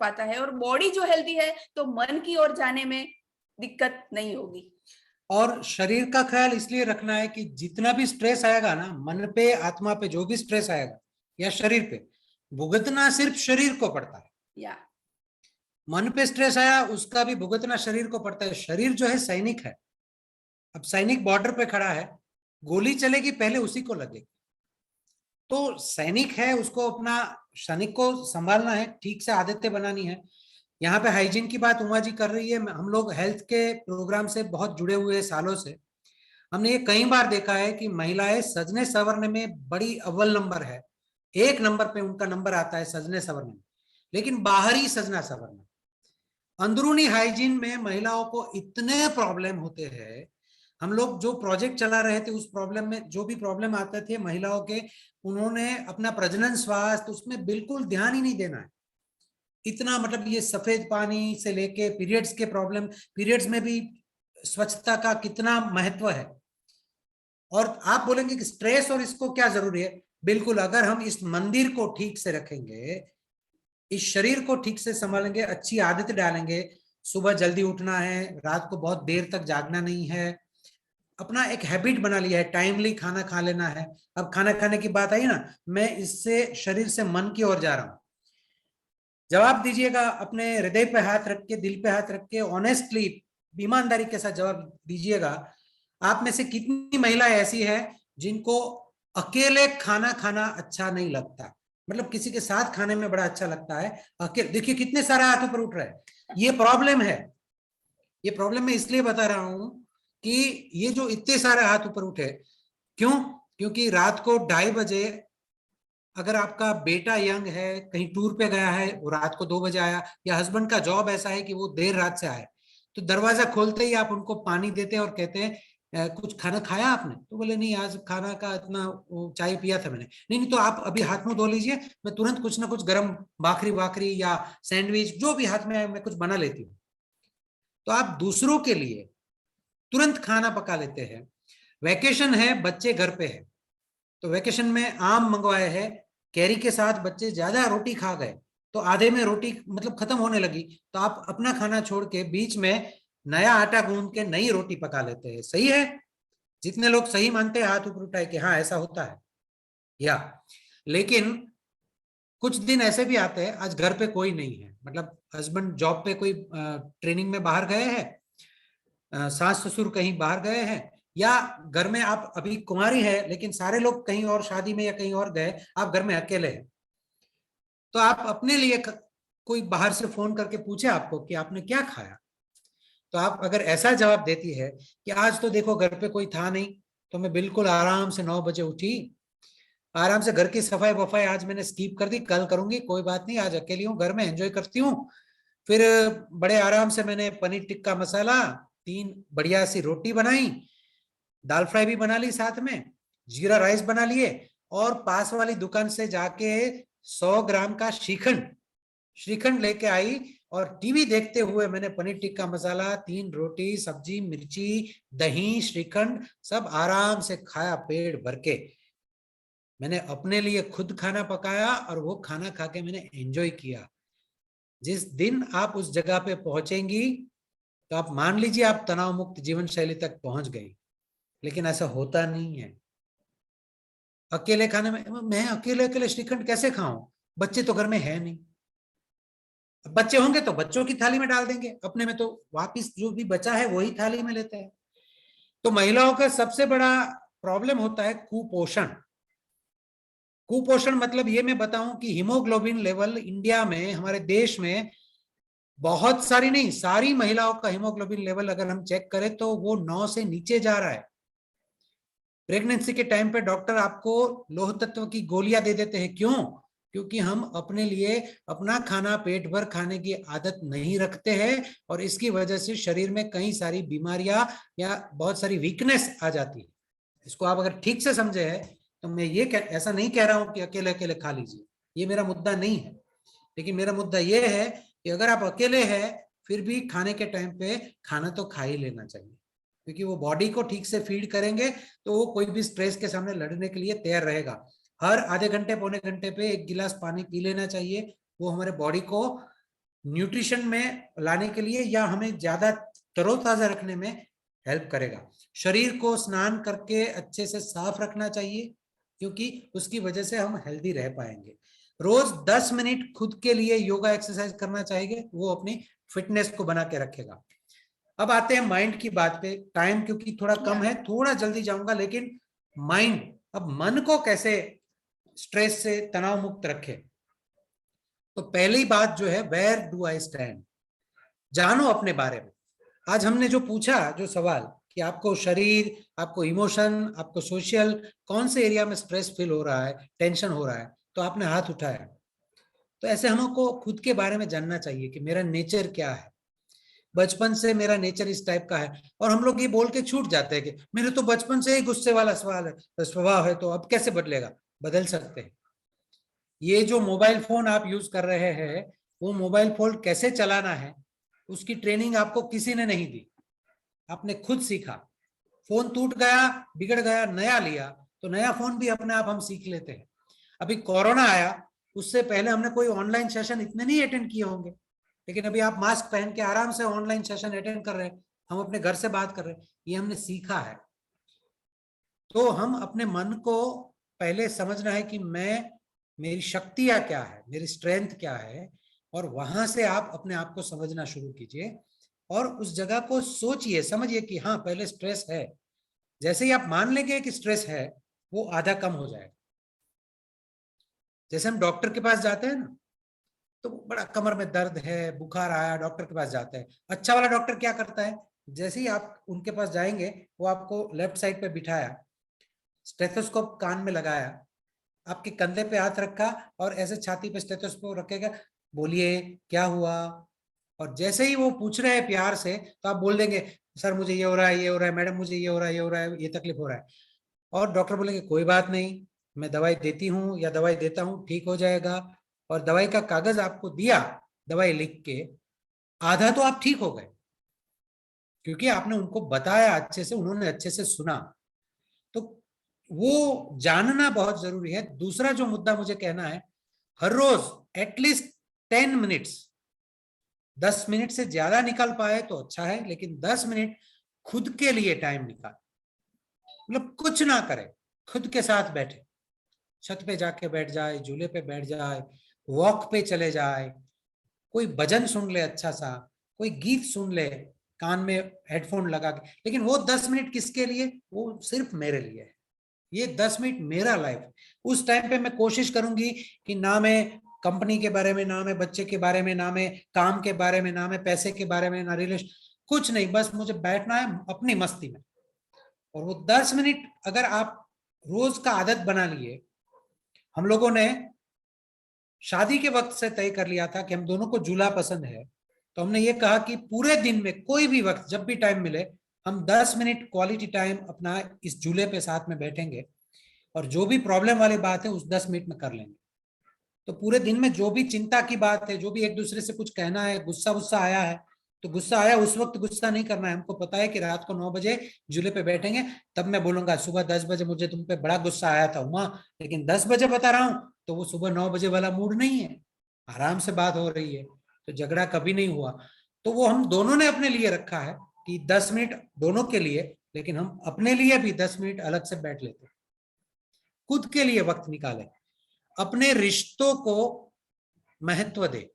पाता है। और बॉडी जो हेल्दी है तो मन की ओर जाने में दिक्कत नहीं होगी। और शरीर का ख्याल इसलिए रखना है कि जितना भी स्ट्रेस आएगा ना, मन पे, आत्मा पे जो भी स्ट्रेस आएगा या शरीर पे, भुगतना सिर्फ शरीर को पड़ता है। या मन पे स्ट्रेस आया उसका भी भुगतना शरीर को पड़ता है। शरीर जो है सैनिक है। अब सैनिक बॉर्डर पे खड़ा है, गोली चलेगी पहले उसी को लगेगी। तो सैनिक है, उसको अपना सैनिक को संभालना है, ठीक से आदतें बनानी है। यहाँ पे हाइजीन की बात उमा जी कर रही है। हम लोग हेल्थ के प्रोग्राम से बहुत जुड़े हुए हैं सालों से। हमने ये कई बार देखा है कि महिलाएं सजने संवरने में बड़ी अव्वल नंबर है, 1 नंबर पे उनका नंबर आता है सजने संवरने में। लेकिन बाहरी सजना संवरना, अंदरूनी हाइजीन में महिलाओं को इतने प्रॉब्लम होते हैं। हम लोग जो प्रोजेक्ट चला रहे थे उस प्रॉब्लम में जो भी प्रॉब्लम आते थे महिलाओं के, उन्होंने अपना प्रजनन स्वास्थ्य उसमें बिल्कुल ध्यान ही नहीं देना है। इतना मतलब ये सफेद पानी से लेके पीरियड्स के प्रॉब्लम, पीरियड्स में भी स्वच्छता का कितना महत्व है। और आप बोलेंगे कि स्ट्रेस और इसको क्या जरूरी है? बिल्कुल, अगर हम इस मंदिर को ठीक से रखेंगे, इस शरीर को ठीक से संभालेंगे, अच्छी आदतें डालेंगे, सुबह जल्दी उठना है, रात को बहुत देर तक जागना नहीं है, अपना एक हैबिट बना लिया है, टाइमली खाना खा लेना है। अब खाना खाने की बात आई ना, मैं इससे शरीर से मन की ओर जा रहा हूं। जवाब दीजिएगा, अपने हृदय पे हाथ रख के, दिल पे हाथ रख के, ऑनेस्टली, ईमानदारी के साथ जवाब दीजिएगा। आप में से कितनी महिलाएं ऐसी है जिनको अकेले खाना खाना अच्छा नहीं लगता? मतलब किसी के साथ खाने में बड़ा अच्छा लगता है, अकेले। देखिए कितने सारे हाथ ऊपर उठ रहे हैं। ये प्रॉब्लम है। ये प्रॉब्लम मैं इसलिए बता रहा हूं कि ये जो इतने सारे हाथ ऊपर उठे, क्यों? क्योंकि रात को 2:30 बजे अगर आपका बेटा यंग है, कहीं टूर पे गया है, वो रात को 2 बजे आया, या हस्बैंड का जॉब ऐसा है कि वो देर रात से आए, तो दरवाजा खोलते ही आप उनको पानी देते हैं और कहते हैं कुछ खाना खाया आपने? तो बोले नहीं, आज खाना का इतना चाय पिया था मैंने। नहीं, तो आप अभी हाथ मुंह धो लीजिए, मैं तुरंत कुछ ना कुछ गर्म भाखरी या सैंडविच जो भी हाथ में आए मैं कुछ बना लेती हूँ। तो आप दूसरों के लिए तुरंत खाना पका लेते हैं। वैकेशन है, बच्चे घर पे है, तो वैकेशन में आम मंगवाए हैं, कैरी के साथ बच्चे ज्यादा रोटी खा गए, तो आधे में रोटी मतलब खत्म होने लगी, तो आप अपना खाना छोड़ के बीच में नया आटा गूंद के नई रोटी पका लेते हैं। सही है? जितने लोग सही मानते हैं हाथ ऊपर उठाए कि हाँ ऐसा होता है। या लेकिन कुछ दिन ऐसे भी आते हैं, आज घर पे कोई नहीं है, मतलब हस्बैंड जॉब पे कोई ट्रेनिंग में बाहर गए हैं, सास ससुर कहीं बाहर गए हैं, या घर में आप अभी कुंवारी है लेकिन सारे लोग कहीं और शादी में या कहीं और गए, आप घर में अकेले हैं। तो आप अपने लिए कोई बाहर से फोन करके पूछे आपको कि आपने क्या खाया, तो आप अगर ऐसा जवाब देती है कि आज तो देखो घर पे कोई था नहीं, तो मैं बिल्कुल आराम से 9 बजे उठी, आराम से घर की सफाई वफाई आज मैंने स्किप कर दी, कल करूंगी, कोई बात नहीं, आज अकेली हूँ घर में, एंजॉय करती हूँ। फिर बड़े आराम से मैंने पनीर टिक्का मसाला, 3 बढ़िया सी रोटी बनाई, दाल फ्राई भी बना ली, साथ में जीरा राइस बना लिए, और पास वाली दुकान से जाके 100 ग्राम का श्रीखंड लेके आई, और टीवी देखते हुए मैंने पनीर टिक्का मसाला, 3 रोटी, सब्जी, मिर्ची, दही, श्रीखंड सब आराम से खाया पेट भर के। मैंने अपने लिए खुद खाना पकाया और वो खाना खा के मैंने एंजॉय किया। जिस दिन आप उस जगह पे पहुंचेंगी तो आप मान लीजिए आप तनाव मुक्त जीवन शैली तक पहुंच गई। लेकिन ऐसा होता नहीं है। अकेले खाने में मैं अकेले श्रीखंड कैसे खाऊं? बच्चे तो घर में है नहीं। बच्चे होंगे तो बच्चों की थाली में डाल देंगे, अपने में तो वापिस जो भी बचा है वही थाली में लेते हैं। तो महिलाओं का सबसे बड़ा प्रॉब्लम होता है कुपोषण। कुपोषण मतलब ये मैं बताऊं कि हीमोग्लोबिन लेवल इंडिया में, हमारे देश में बहुत सारी नहीं, सारी महिलाओं का हीमोग्लोबिन लेवल अगर हम चेक करें तो वो 9 से नीचे जा रहा है। प्रेगनेंसी के टाइम पे डॉक्टर आपको लोह तत्व की गोलियां दे देते हैं, क्यों? क्योंकि हम अपने लिए अपना खाना पेट भर खाने की आदत नहीं रखते हैं और इसकी वजह से शरीर में कई सारी बीमारियां या बहुत सारी वीकनेस आ जाती है। इसको आप अगर ठीक से समझे है तो मैं ये ऐसा नहीं कह रहा हूं कि अकेले अकेले खा लीजिए, ये मेरा मुद्दा नहीं है, लेकिन मेरा मुद्दा ये है कि अगर आप अकेले हैं फिर भी खाने के टाइम पे खाना तो खा ही लेना चाहिए, क्योंकि वो बॉडी को ठीक से फीड करेंगे तो वो कोई भी स्ट्रेस के सामने लड़ने के लिए तैयार रहेगा। हर आधे घंटे पौने घंटे पे 1 गिलास पानी पी लेना चाहिए, वो हमारे बॉडी को न्यूट्रिशन में लाने के लिए या हमें ज्यादा तरोताजा रखने में हेल्प करेगा। शरीर को स्नान करके अच्छे से साफ रखना चाहिए, क्योंकि उसकी वजह से हम हेल्दी रह पाएंगे। रोज 10 मिनट खुद के लिए योगा एक्सरसाइज करना चाहिए, वो अपनी फिटनेस को बना के रखेगा। अब आते हैं माइंड की बात पे। टाइम क्योंकि थोड़ा कम है, थोड़ा जल्दी जाऊंगा, लेकिन माइंड, अब मन को कैसे स्ट्रेस से तनाव मुक्त रखे, तो पहली बात जो है, वेयर डू आई स्टैंड, जानो अपने बारे में। आज हमने जो पूछा, जो सवाल कि आपको शरीर, आपको इमोशन, आपको सोशल, कौन से एरिया में स्ट्रेस फील हो रहा है, टेंशन हो रहा है, तो आपने हाथ उठाया। तो ऐसे हमको खुद के बारे में जानना चाहिए कि मेरा नेचर क्या है। बचपन से मेरा नेचर इस टाइप का है, और हम लोग ये बोल के छूट जाते हैं कि मेरे तो बचपन से ही गुस्से वाला स्वभाव है, तो अब कैसे बदलेगा? बदल सकते हैं। ये जो मोबाइल फोन आप यूज कर रहे हैं, वो मोबाइल फोन कैसे चलाना है उसकी ट्रेनिंग आपको किसी ने नहीं दी, आपने खुद सीखा। फोन टूट गया, बिगड़ गया, नया लिया, तो नया फोन भी अपने आप हम सीख लेते हैं। अभी कोरोना आया, उससे पहले हमने कोई ऑनलाइन सेशन इतने नहीं अटेंड किए होंगे, लेकिन अभी आप मास्क पहन के आराम से ऑनलाइन सेशन अटेंड कर रहे हैं, हम अपने घर से बात कर रहे हैं, ये हमने सीखा है। तो हम अपने मन को पहले समझना है कि मेरी शक्तियां क्या है, मेरी स्ट्रेंथ क्या है, और वहां से आप अपने आप को समझना शुरू कीजिए और उस जगह को सोचिए, समझिए कि हाँ पहले स्ट्रेस है। जैसे ही आप मान लेंगे कि स्ट्रेस है, वो आधा कम हो जाएगा। जैसे हम डॉक्टर के पास जाते हैं ना, तो बड़ा कमर में दर्द है, बुखार आया, डॉक्टर के पास जाते हैं। अच्छा वाला डॉक्टर क्या करता है, जैसे ही आप उनके पास जाएंगे, वो आपको लेफ्ट साइड पे बिठाया, स्टेथोस्कोप कान में लगाया, आपके कंधे पे हाथ रखा और ऐसे छाती पे स्टेथोस्कोप रखेगा, बोलिए क्या हुआ। और जैसे ही वो पूछ रहे हैं प्यार से, तो आप बोल देंगे सर मुझे ये हो रहा है, ये हो रहा है, मैडम मुझे ये हो रहा है, ये हो रहा है, ये तकलीफ हो रहा है। और डॉक्टर बोलेंगे कोई बात नहीं, मैं दवाई देती हूँ या दवाई देता हूँ, ठीक हो जाएगा। और दवाई का कागज आपको दिया, दवाई लिख के, आधा तो आप ठीक हो गए, क्योंकि आपने उनको बताया अच्छे से, उन्होंने अच्छे से सुना। तो वो जानना बहुत जरूरी है। दूसरा जो मुद्दा मुझे कहना है, हर रोज एटलीस्ट 10 मिनट्स, 10 मिनट से ज्यादा निकाल पाए तो अच्छा है, लेकिन 10 मिनट खुद के लिए टाइम निकाल, मतलब कुछ ना करे, खुद के साथ बैठे, छत पे जाके बैठ जाए, झूले पे बैठ जाए, वॉक पे चले जाए, कोई भजन सुन ले अच्छा सा, कोई गीत सुन ले कान में हेडफोन लगा के। लेकिन वो 10 मिनट किसके लिए? वो सिर्फ मेरे लिए है। ये 10 मिनट मेरा लाइफ। उस टाइम पे मैं कोशिश करूंगी कि ना मैं कंपनी के बारे में, ना मैं बच्चे के बारे में, ना मैं काम के बारे में, ना मैं पैसे के बारे में, ना रिलेशन, कुछ नहीं, बस मुझे बैठना है अपनी मस्ती में। और वो 10 मिनट अगर आप रोज का आदत बना लिए, हम लोगों ने शादी के वक्त से तय कर लिया था कि हम दोनों को झूला पसंद है, तो हमने ये कहा कि पूरे दिन में कोई भी वक्त जब भी टाइम मिले, हम 10 मिनट क्वालिटी टाइम अपना इस झूले पे साथ में बैठेंगे और जो भी प्रॉब्लम वाली बात है उस 10 मिनट में कर लेंगे। तो पूरे दिन में जो भी चिंता की बात है, जो भी एक दूसरे से कुछ कहना है, गुस्सा आया है, तो गुस्सा आया उस वक्त गुस्सा नहीं करना है। हमको पता है कि रात को 9 बजे झूले पे बैठेंगे, तब मैं बोलूंगा सुबह 10 बजे मुझे तुम पे बड़ा गुस्सा आया था उमा, लेकिन 10 बजे बता रहा हूँ तो वो सुबह 9 बजे वाला मूड नहीं है, आराम से बात हो रही है, तो झगड़ा कभी नहीं हुआ। तो वो हम दोनों ने अपने लिए रखा है कि 10 मिनट दोनों के लिए, लेकिन हम अपने लिए भी 10 मिनट अलग से बैठ लेते, खुद के लिए वक्त निकाले, अपने रिश्तों को महत्व दे।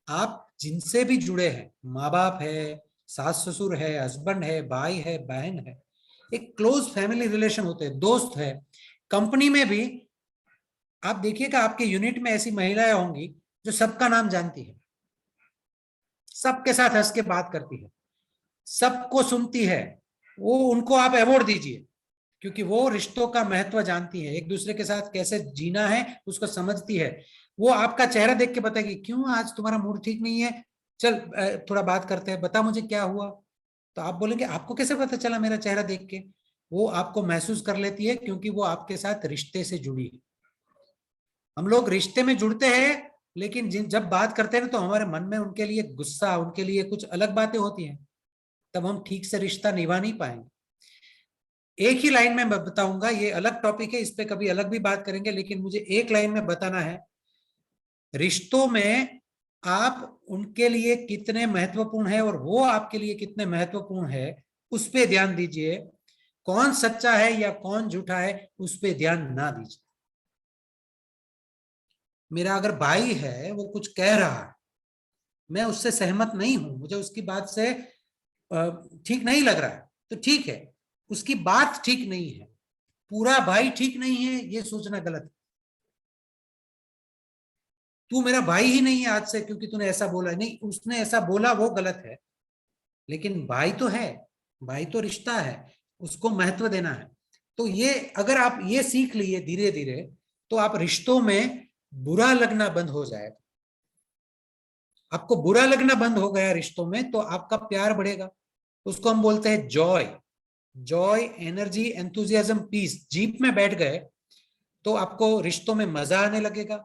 आप जिनसे भी जुड़े हैं, माँ बाप है, सास ससुर है, हस्बैंड है, भाई है, बहन है, एक क्लोज फैमिली रिलेशन होते हैं, दोस्त है। कंपनी में भी आप देखिएगा आपके यूनिट में ऐसी महिलाएं होंगी जो सबका नाम जानती है, सबके साथ हंस के बात करती है, सबको सुनती है, वो उनको आप अवार्ड दीजिए, क्योंकि वो रिश्तों का महत्व जानती है, एक दूसरे के साथ कैसे जीना है उसको समझती है। वो आपका चेहरा देख के बताएगी, क्यों आज तुम्हारा मूड ठीक नहीं है, चल थोड़ा बात करते हैं, बता मुझे क्या हुआ। तो आप बोलेंगे आपको कैसे पता चला मेरा चेहरा देख के? वो आपको महसूस कर लेती है, क्योंकि वो आपके साथ रिश्ते से जुड़ी है। हम लोग रिश्ते में जुड़ते हैं, लेकिन जब बात करते हैं ना, तो हमारे मन में उनके लिए गुस्सा, उनके लिए कुछ अलग बातें होती हैं, तब हम ठीक से रिश्ता निभा नहीं पाएंगे। एक ही लाइन में बताऊंगा, ये अलग टॉपिक है, इस पे कभी अलग भी बात करेंगे, लेकिन मुझे एक लाइन में बताना है, रिश्तों में आप उनके लिए कितने महत्वपूर्ण है और वो आपके लिए कितने महत्वपूर्ण है, उस पे ध्यान दीजिए। कौन सच्चा है या कौन झूठा है, उस पे ध्यान ना दीजिए। मेरा अगर भाई है, वो कुछ कह रहा है, मैं उससे सहमत नहीं हूं, मुझे उसकी बात से ठीक नहीं लग रहा है, तो ठीक है, उसकी बात ठीक नहीं है, पूरा भाई ठीक नहीं है, ये सोचना गलत है। तू मेरा भाई ही नहीं है आज से क्योंकि तूने ऐसा बोला, नहीं, उसने ऐसा बोला वो गलत है, लेकिन भाई तो है, भाई तो रिश्ता है, उसको महत्व देना है। तो ये अगर आप ये सीख लिए धीरे धीरे, तो आप रिश्तों में बुरा लगना बंद हो जाएगा। आपको बुरा लगना बंद हो गया रिश्तों में, तो आपका प्यार बढ़ेगा। उसको हम बोलते हैं joy, joy, energy, enthusiasm, peace. Jeep में बैठ गए तो आपको रिश्तों में मजा आने लगेगा,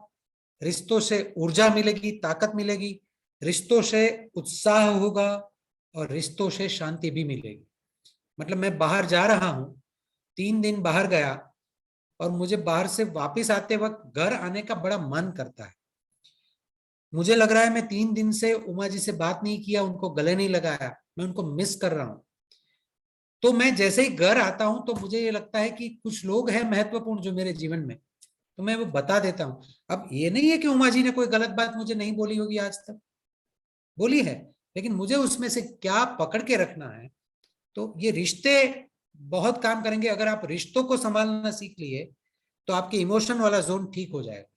रिश्तों से ऊर्जा मिलेगी, ताकत मिलेगी, रिश्तों से उत्साह होगा और रिश्तों से शांति भी मिलेगी। मतलब मैं बाहर जा रहा हूं, 3 दिन बाहर गया और मुझे बाहर से वापस आते वक्त घर आने का बड़ा मन करता है। मुझे लग रहा है मैं 3 दिन से उमा जी से बात नहीं किया, उनको गले नहीं लगाया, मैं उनको मिस कर रहा हूं। तो मैं जैसे ही घर आता हूं तो मुझे ये लगता है कि कुछ लोग हैं महत्वपूर्ण जो मेरे जीवन में, तो मैं वो बता देता हूं। अब ये नहीं है कि उमा जी ने कोई गलत बात मुझे नहीं बोली होगी, आज तक बोली है, लेकिन मुझे उसमें से क्या पकड़ के रखना है। तो ये रिश्ते बहुत काम करेंगे। अगर आप रिश्तों को संभालना सीख लिए तो आपके इमोशन वाला जोन ठीक हो जाएगा।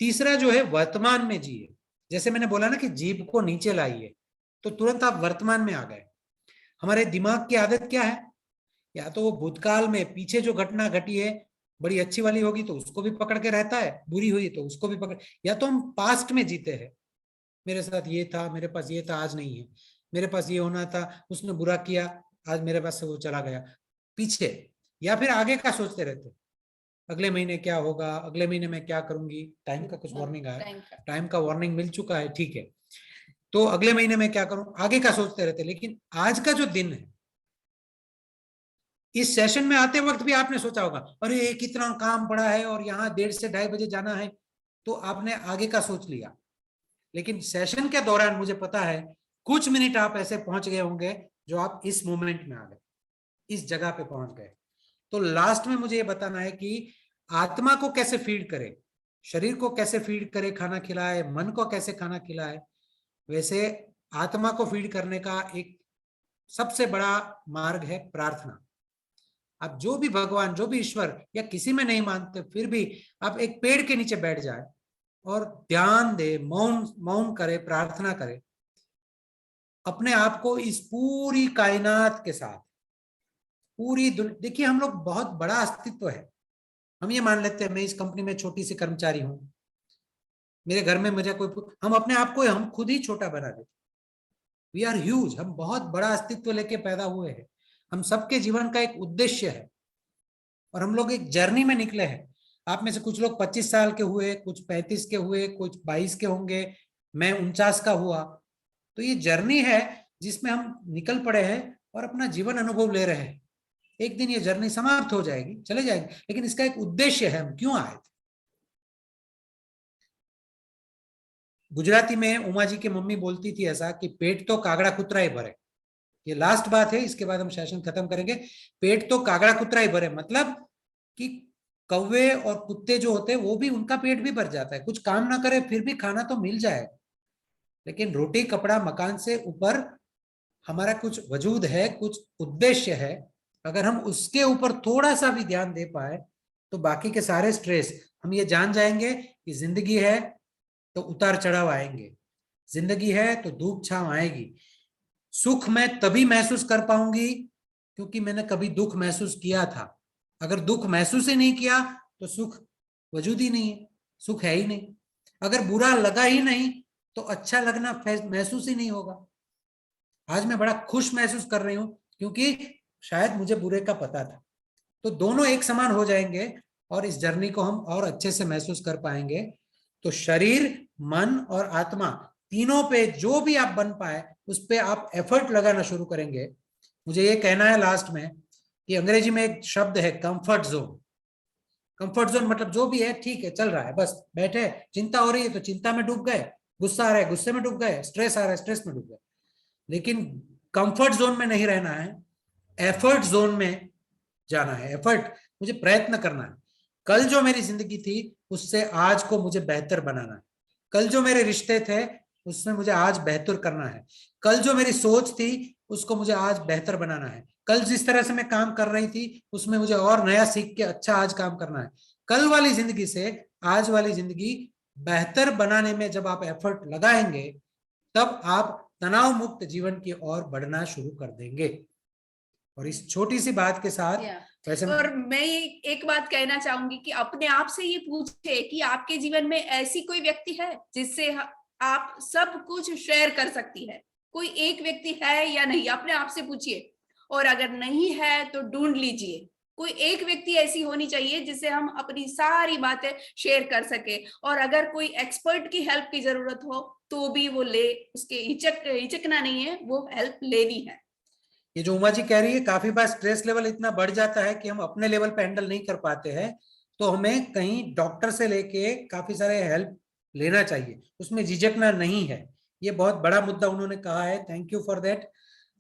तीसरा जो है, वर्तमान में जिए। जैसे मैंने बोला ना कि जीभ को नीचे लाइए, तो तुरंत आप वर्तमान में आ गए। हमारे दिमाग की आदत क्या है, या तो वो भूतकाल में पीछे जो घटना घटी है बड़ी अच्छी वाली होगी तो उसको भी पकड़ के रहता है, बुरी हुई तो उसको भी पकड़, या तो हम पास्ट में जीते हैं, मेरे साथ ये था, मेरे पास ये था, आज नहीं है, मेरे पास ये होना था, उसने बुरा किया, आज मेरे पास से वो चला गया, पीछे। या फिर आगे का सोचते रहते, अगले महीने क्या होगा, अगले महीने में क्या करूंगी, टाइम का कुछ वार्निंग आया, टाइम का वार्निंग मिल चुका है, ठीक है, तो अगले महीने में क्या करूं, आगे का सोचते रहते। लेकिन आज का जो दिन है, इस सेशन में आते वक्त भी आपने सोचा होगा, अरे कितना काम पड़ा है और यहाँ 1:30 से 2:30 बजे जाना है, तो आपने आगे का सोच लिया। लेकिन सेशन के दौरान मुझे पता है कुछ मिनट आप ऐसे पहुंच गए होंगे जो आप इस मोमेंट में आ गए, इस जगह पे पहुंच गए। तो लास्ट में मुझे ये बताना है कि आत्मा को कैसे फीड करे, शरीर को कैसे फीड करे, खाना खिलाए, मन को कैसे खाना खिलाए, वैसे आत्मा को फीड करने का एक सबसे बड़ा मार्ग है प्रार्थना। आप जो भी भगवान, जो भी ईश्वर या किसी में नहीं मानते, फिर भी आप एक पेड़ के नीचे बैठ जाए और ध्यान दे, मौन करे, प्रार्थना करे अपने आप को इस पूरी कायनात के साथ, पूरी दुनिया। देखिए हम लोग बहुत बड़ा अस्तित्व है, हम ये मान लेते हैं मैं इस कंपनी में छोटी सी कर्मचारी हूं, मेरे घर में मुझे कोई, हम अपने आप को हम खुद ही छोटा बना देते। वी आर ह्यूज, हम बहुत बड़ा अस्तित्व लेके पैदा हुए हैं, हम सबके जीवन का एक उद्देश्य है और हम लोग एक जर्नी में निकले हैं। आप में से कुछ लोग 25 साल के हुए, कुछ 35 के हुए, कुछ 22 के होंगे, मैं 49 का हुआ। तो ये जर्नी है जिसमें हम निकल पड़े हैं और अपना जीवन अनुभव ले रहे हैं। एक दिन ये जर्नी समाप्त हो जाएगी, चले जाएगी, लेकिन इसका एक उद्देश्य है, हम क्यों आए थे। गुजराती में उमा जी की मम्मी बोलती थी ऐसा कि पेट तो कागड़ा कुतरा ही भरे। ये लास्ट बात है, इसके बाद हम सेशन खत्म करेंगे। पेट तो कागड़ा कुतरा ही भरे, मतलब कि कौवे और कुत्ते जो होते हैं वो भी, उनका पेट भी भर जाता है, कुछ काम ना करे फिर भी खाना तो मिल जाए। लेकिन रोटी कपड़ा मकान से ऊपर हमारा कुछ वजूद है, कुछ उद्देश्य है। अगर हम उसके ऊपर थोड़ा सा भी ध्यान दे पाए तो बाकी के सारे स्ट्रेस, हम ये जान जाएंगे कि जिंदगी है तो उतार चढ़ाव आएंगे, जिंदगी है तो धूप छांव आएगी। सुख मैं तभी महसूस कर पाऊंगी क्योंकि मैंने कभी दुख महसूस किया था। अगर दुख महसूस ही नहीं किया तो सुख वजूद ही नहीं है, सुख है ही नहीं। अगर बुरा लगा ही नहीं तो अच्छा लगना महसूस ही नहीं होगा। आज मैं बड़ा खुश महसूस कर रही हूं क्योंकि शायद मुझे बुरे का पता था। तो दोनों एक समान हो जाएंगे और इस जर्नी को हम और अच्छे से महसूस कर पाएंगे। तो शरीर, मन और आत्मा तीनों पे जो भी आप बन पाए उस पे आप एफर्ट लगाना शुरू करेंगे। मुझे ये कहना है लास्ट में कि अंग्रेजी में एक शब्द है कंफर्ट जोन। कंफर्ट जोन मतलब जो भी है ठीक है, चल रहा है, बस बैठे, चिंता हो रही है तो चिंता में डूब गए, गुस्सा आ रहा है गुस्से में डूब गए, स्ट्रेस आ रहा है स्ट्रेस में डूब गए। लेकिन कंफर्ट जोन में नहीं रहना है, एफर्ट जोन में जाना है। एफर्ट, मुझे प्रयत्न करना है। कल जो मेरी जिंदगी थी उससे आज को मुझे बेहतर बनाना है। कल जो मेरे रिश्ते थे उसमें मुझे आज बेहतर करना है। कल जो मेरी सोच थी उसको मुझे आज बेहतर बनाना है। कल जिस तरह से मैं काम कर रही थी उसमें मुझे और नया सीख के अच्छा आज काम करना है। कल वाली जिंदगी से आज वाली जिंदगी बेहतर बनाने में जब आप एफर्ट लगाएंगे तब आप तनाव मुक्त जीवन की ओर बढ़ना शुरू कर देंगे। और इस छोटी सी बात के साथ वैसे और मैं एक बात कहना चाहूंगी कि अपने आप से ये पूछे कि आपके जीवन में ऐसी कोई व्यक्ति है जिससे आप सब कुछ शेयर कर सकती है। कोई एक व्यक्ति है या नहीं, अपने आप से पूछिए। और अगर नहीं है तो ढूंढ लीजिए। कोई एक व्यक्ति ऐसी होनी चाहिए जिससे हम अपनी सारी बातें शेयर कर सके। और अगर कोई एक्सपर्ट की हेल्प की जरूरत हो तो भी वो ले, उसके हिचकना नहीं है, वो हेल्प लेनी है। ये जो उमा जी कह रही है, काफी बार स्ट्रेस लेवल इतना बढ़ जाता है कि हम अपने लेवल पे हैंडल नहीं कर पाते हैं, तो हमें कहीं डॉक्टर से लेके काफी सारे हेल्प लेना चाहिए, उसमें झिझकना नहीं है। ये बहुत बड़ा मुद्दा उन्होंने कहा है, थैंक यू फॉर दैट।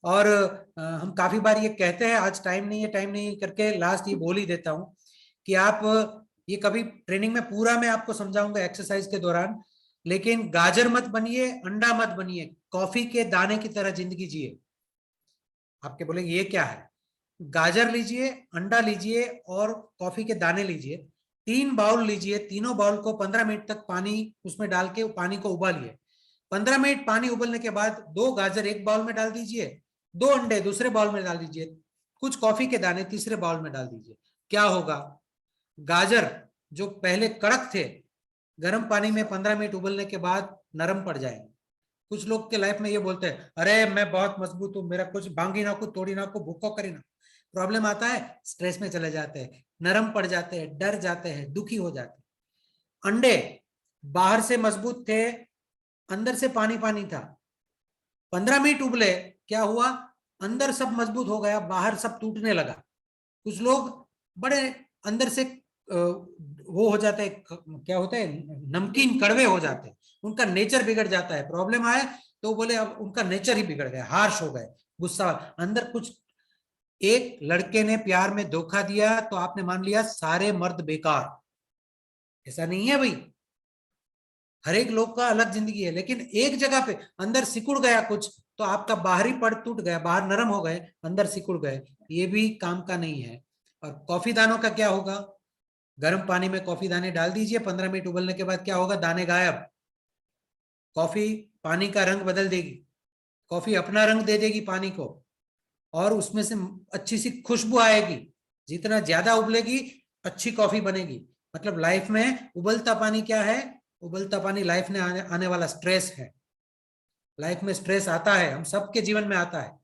और हम काफी बार ये कहते हैं, आज टाइम नहीं है टाइम नहीं है करके लास्ट ये बोल ही देता हूँ कि आप ये कभी ट्रेनिंग में पूरा मैं आपको समझाऊंगा एक्सरसाइज के दौरान, लेकिन गाजर मत बनिए, अंडा मत बनिए, कॉफी के दाने की तरह जिंदगी जिए। आपके बोलेंगे ये क्या है? गाजर लीजिए, अंडा लीजिए और कॉफी के दाने लीजिए, 3 बाउल लीजिए, तीनों बाउल को 15 मिनट तक पानी उसमें डाल के पानी को उबालिए। 15 मिनट पानी उबलने के बाद 2 गाजर एक बाउल में डाल दीजिए, 2 अंडे दूसरे बाउल में डाल दीजिए, कुछ कॉफी के दाने तीसरे बाउल में डाल दीजिए। क्या होगा? गाजर जो पहले कड़क थे, गर्म पानी में 15 मिनट उबलने के बाद नरम पड़ जाएंगे। कुछ लोग के लाइफ में ये बोलते हैं, अरे मैं बहुत मजबूत हूं, मेरा कुछ भांगी ना को तोड़ी ना को भूखो करी ना। प्रॉब्लम आता है, स्ट्रेस में चले जाते हैं, नरम पड़ जाते हैं, डर जाते हैं, दुखी हो जाते हैं। अंडे बाहर से मजबूत थे, अंदर से पानी पानी था, 15 मिनट उबले, क्या हुआ? अंदर सब मजबूत हो गया, बाहर सब टूटने लगा। कुछ लोग बड़े अंदर से वो हो जाते हैं, क्या होता है, नमकीन कड़वे हो जाते हैं, उनका नेचर बिगड़ जाता है। प्रॉब्लम आए तो बोले अब उनका नेचर ही बिगड़ गया, हार्श हो गए, गुस्सा अंदर कुछ। एक लड़के ने प्यार में धोखा दिया तो आपने मान लिया सारे मर्द बेकार, ऐसा नहीं है भाई। हर एक लोग का अलग जिंदगी है, लेकिन एक जगह पे अंदर सिकुड़ गया कुछ तो आपका बाहरी पड़ टूट गया, बाहर नरम हो गए, अंदर सिकुड़ गए, ये भी काम का नहीं है। और कॉफी दानों का क्या होगा? गर्म पानी में कॉफी दाने डाल दीजिए, 15 मिनट उबलने के बाद क्या होगा? दाने गायब। कॉफी पानी का रंग बदल देगी, कॉफी अपना रंग दे देगी पानी को, और उसमें से अच्छी सी खुशबू आएगी। जितना ज्यादा उबलेगी अच्छी कॉफी बनेगी। मतलब लाइफ में उबलता पानी क्या है? उबलता पानी लाइफ में आने वाला स्ट्रेस है। लाइफ में स्ट्रेस आता है, हम सबके जीवन में आता है,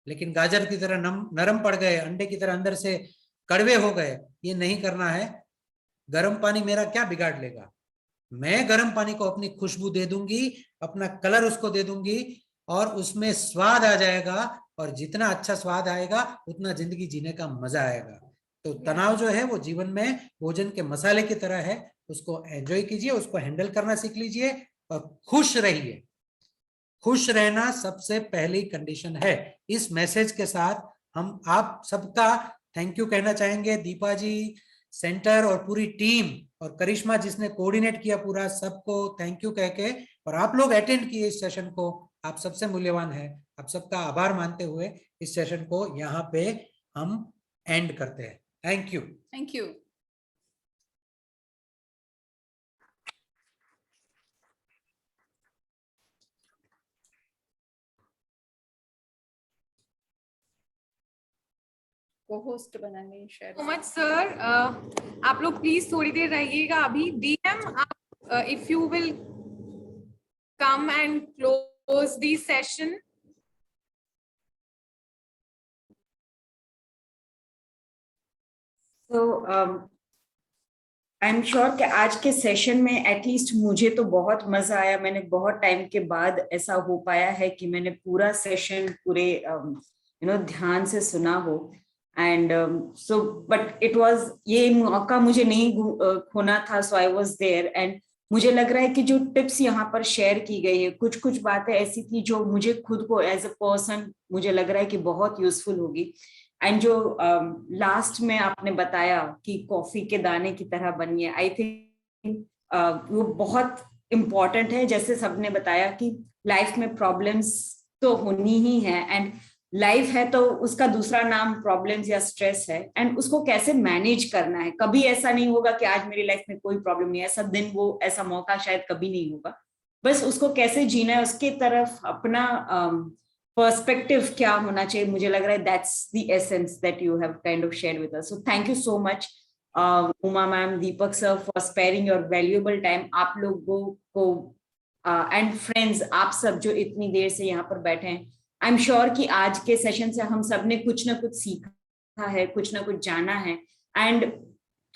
लेकिन गाजर की तरह नरम पड़ गए, अंडे की तरह अंदर से कड़वे हो गए, ये नहीं करना है। गर्म पानी मेरा क्या बिगाड़ लेगा? मैं गर्म पानी को अपनी खुशबू दे दूंगी, अपना कलर उसको दे दूंगी, और उसमें स्वाद आ जाएगा, और जितना अच्छा स्वाद आएगा उतना जिंदगी जीने का मजा आएगा। तो तनाव जो है वो जीवन में भोजन के मसाले की तरह है, उसको एंजॉय कीजिए, उसको हैंडल करना सीख लीजिए और खुश रहिए। खुश रहना सबसे पहली कंडीशन है। इस मैसेज के साथ हम आप सबका थैंक यू कहना चाहेंगे। दीपा जी, सेंटर और पूरी टीम, और करिश्मा जिसने कोऑर्डिनेट किया पूरा, सबको थैंक यू कह के, और आप लोग अटेंड किए इस सेशन को, आप सबसे मूल्यवान है। आप सबका आभार मानते हुए इस सेशन को यहाँ पे हम एंड करते हैं। Thank you. Thank you. को होस्ट बनाने शेयर। सो मच सर, आप लोग प्लीज थोड़ी देर रहिएगा अभी। डीएम आप if you will come and close the session. तो आई एम श्योर कि आज के सेशन में एटलीस्ट मुझे तो बहुत मजा आया। मैंने बहुत टाइम के बाद ऐसा हो पाया है कि मैंने पूरा सेशन पूरे ध्यान से सुना हो। And so but it was, ये मौका मुझे नहीं खोना था, सो आई वाज देयर। एंड मुझे लग रहा है कि जो टिप्स यहाँ पर शेयर की गई है, कुछ कुछ बातें ऐसी थी जो मुझे खुद को एज अ पर्सन मुझे लग रहा है कि बहुत यूजफुल होगी। एंड जो लास्ट में आपने बताया कि कॉफी के दाने की तरह बनिए, आई थिंक वो बहुत इम्पोर्टेंट है। जैसे सबने बताया कि लाइफ में प्रॉब्लम्स तो होनी ही है, एंड लाइफ है तो उसका दूसरा नाम प्रॉब्लम्स या स्ट्रेस है, एंड उसको कैसे मैनेज करना है। कभी ऐसा नहीं होगा कि आज मेरी लाइफ में कोई प्रॉब्लम नहीं है, ऐसा दिन, वो ऐसा मौका शायद कभी नहीं होगा। बस उसको कैसे जीना है, उसके तरफ अपना पर्सपेक्टिव क्या होना चाहिए, मुझे लग रहा है that's the essence that you have kind of shared with us. So thank you so much Uma ma'am, Deepak sir, for sparing your valuable time. आप लोगों को एंड फ्रेंड्स, आप सब जो इतनी देर से यहाँ पर बैठे हैं, आई एम श्योर कि आज के सेशन से हम सब ने कुछ ना कुछ सीखा है, कुछ ना कुछ जाना है। एंड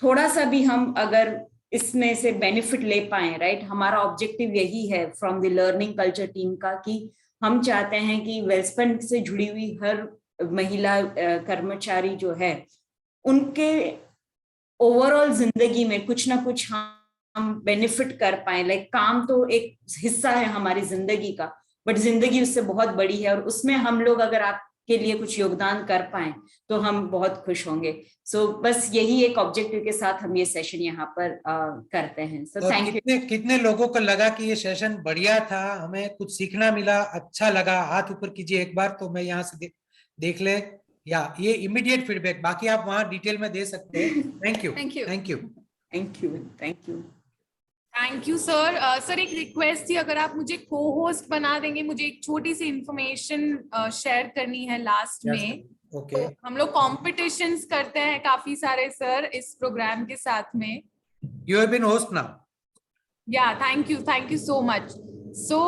थोड़ा सा भी हम अगर इसमें से बेनिफिट ले पाए, राइट, हमारा ऑब्जेक्टिव यही है from the learning culture team का, कि हम चाहते हैं कि वेलस्पन से जुड़ी हुई हर महिला कर्मचारी जो है, उनके ओवरऑल जिंदगी में कुछ ना कुछ हम बेनिफिट कर पाए। लाइक काम तो एक हिस्सा है हमारी जिंदगी का, बट जिंदगी उससे बहुत बड़ी है, और उसमें हम लोग अगर आपके लिए कुछ योगदान कर पाए तो हम बहुत खुश होंगे। सो बस यही एक ऑब्जेक्टिव के साथ हम ये सेशन यहाँ पर करते हैं। So thank you. कितने लोगों को लगा कि ये सेशन बढ़िया था, हमें कुछ सीखना मिला, अच्छा लगा? हाथ ऊपर कीजिए एक बार, तो मैं यहाँ से देख ले, या ये इमीडिएट फीडबैक, बाकी आप वहां डिटेल में दे सकते हैं। Thank you, thank you, thank you, thank you, thank you. Thank you sir. Sir एक रिक्वेस्ट थी, अगर आप मुझे को होस्ट बना देंगे, मुझे एक छोटी सी इंफॉर्मेशन शेयर करनी है लास्ट में। ओके। तो हम लोग कॉम्पिटिशन्स करते हैं काफी सारे सर इस प्रोग्राम के साथ में। You have been host now. या thank you so much. So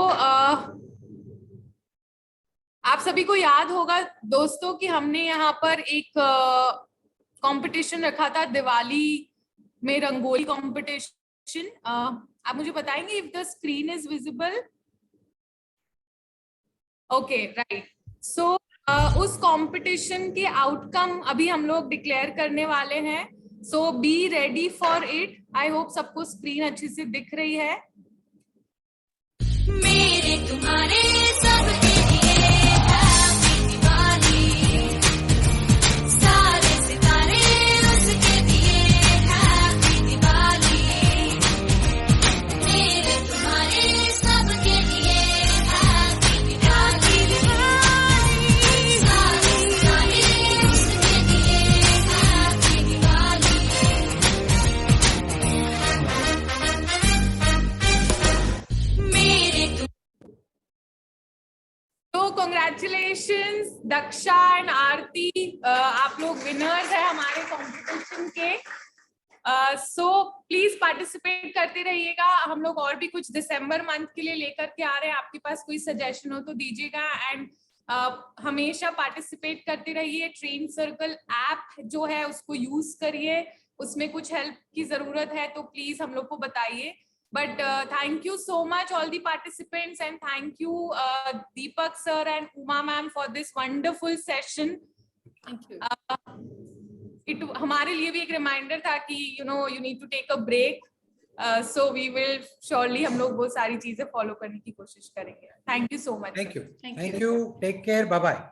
आप सभी को याद होगा दोस्तों कि हमने यहाँ पर एक कंपटीशन रखा था, दिवाली में रंगोली कंपटीशन। आप मुझे बताएंगे if the screen is visible? Okay, right. So उस कंपटीशन के आउटकम अभी हम लोग डिक्लेयर करने वाले हैं। So be ready for it. I hope सबको स्क्रीन अच्छे से दिख रही है। मेरे तुम्हारे सबके लिए हैप्पी दिवाली, सारे सितारे उसके दिए हैप्पी दिवाली। मेरे तुम्हारे सबके लिए हैप्पी दिवाली, सारे सितारे उसके दिए हैप्पी दिवाली। मेरे तो कॉन्ग्रेचुलेशंस दक्षा एंड आरती, आप लोग विनर्स हैं हमारे कंपटीशन के। सो प्लीज पार्टिसिपेट करते रहिएगा। हम लोग और भी कुछ दिसंबर मंथ के लिए लेकर के आ रहे हैं, आपके पास कोई सजेशन हो तो दीजिएगा। एंड हमेशा पार्टिसिपेट करते रहिए। ट्रेन सर्कल ऐप जो है उसको यूज करिए, उसमें कुछ हेल्प की जरूरत है तो प्लीज हम लोग को बताइए। But thank you so much all the participants, and thank you Deepak sir and Uma ma'am for this wonderful session. Thank you. It हमारे लिए भी एक रिमाइंडर था कि you need to take a break. So we will surely हम लोग वो सारी चीजें फॉलो करने की कोशिश करेंगे। Thank you so much. Thank you, take care, bye bye.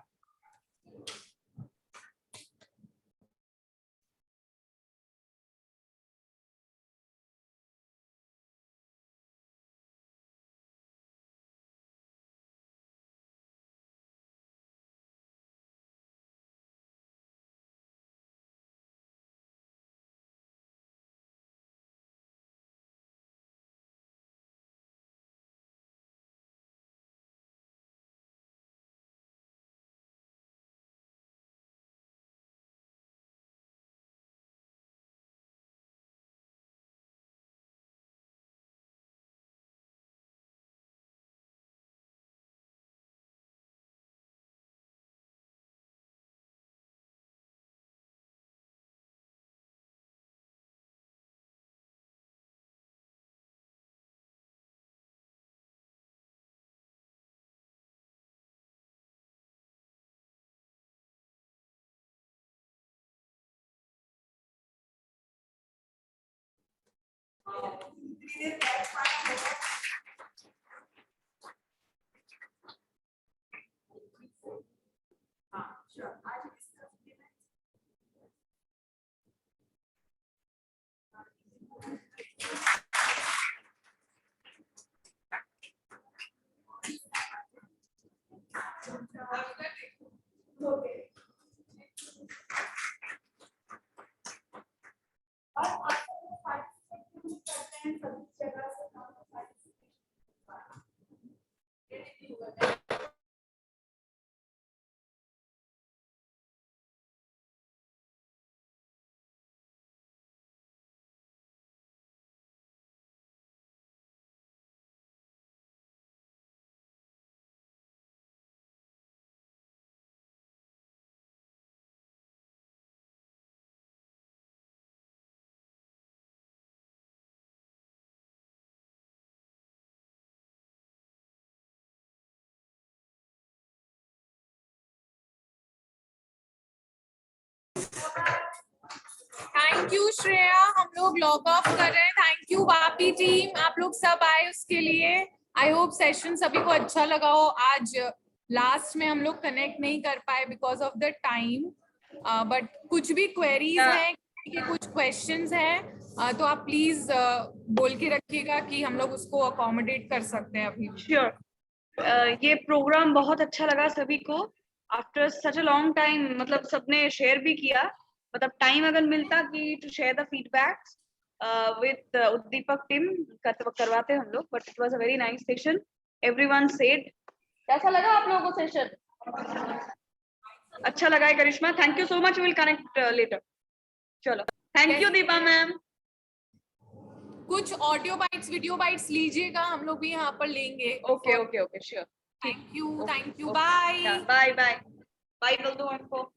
Thank you Shreya, हम लोग लॉग ऑफ कर रहे हैं। थैंक यू वापी टीम, आप लोग सब आए उसके लिए। आई होप सेशन सभी को अच्छा लगा हो। आज लास्ट में हम लोग कनेक्ट नहीं कर पाए because of the time, but कुछ भी क्वेरीज हैं, कुछ क्वेश्चंस हैं तो आप प्लीज बोल के रखिएगा कि हम लोग उसको अकोमोडेट कर सकते हैं अभी। श्योर। ये प्रोग्राम बहुत अच्छा लगा सभी को। After such a long time, मतलब सबने शेयर भी किया, मतलब टाइम अगर मिलता कि to share the feedbacks with Uddipak team करवाते हम लोग, but it was a very nice session. Everyone said, कैसा लगा आप लोगों को सेशन? अच्छा लगा है Karishma, thank you so much, will connect later. चलो, थैंक यू दीपा मैम। कुछ ऑडियो बाइट्स, वीडियो बाइट्स लीजिएगा, हम लोग भी यहाँ पर लेंगे। Okay okay okay, sure. Thank you, bye bye bye bye, बोल दो उनको।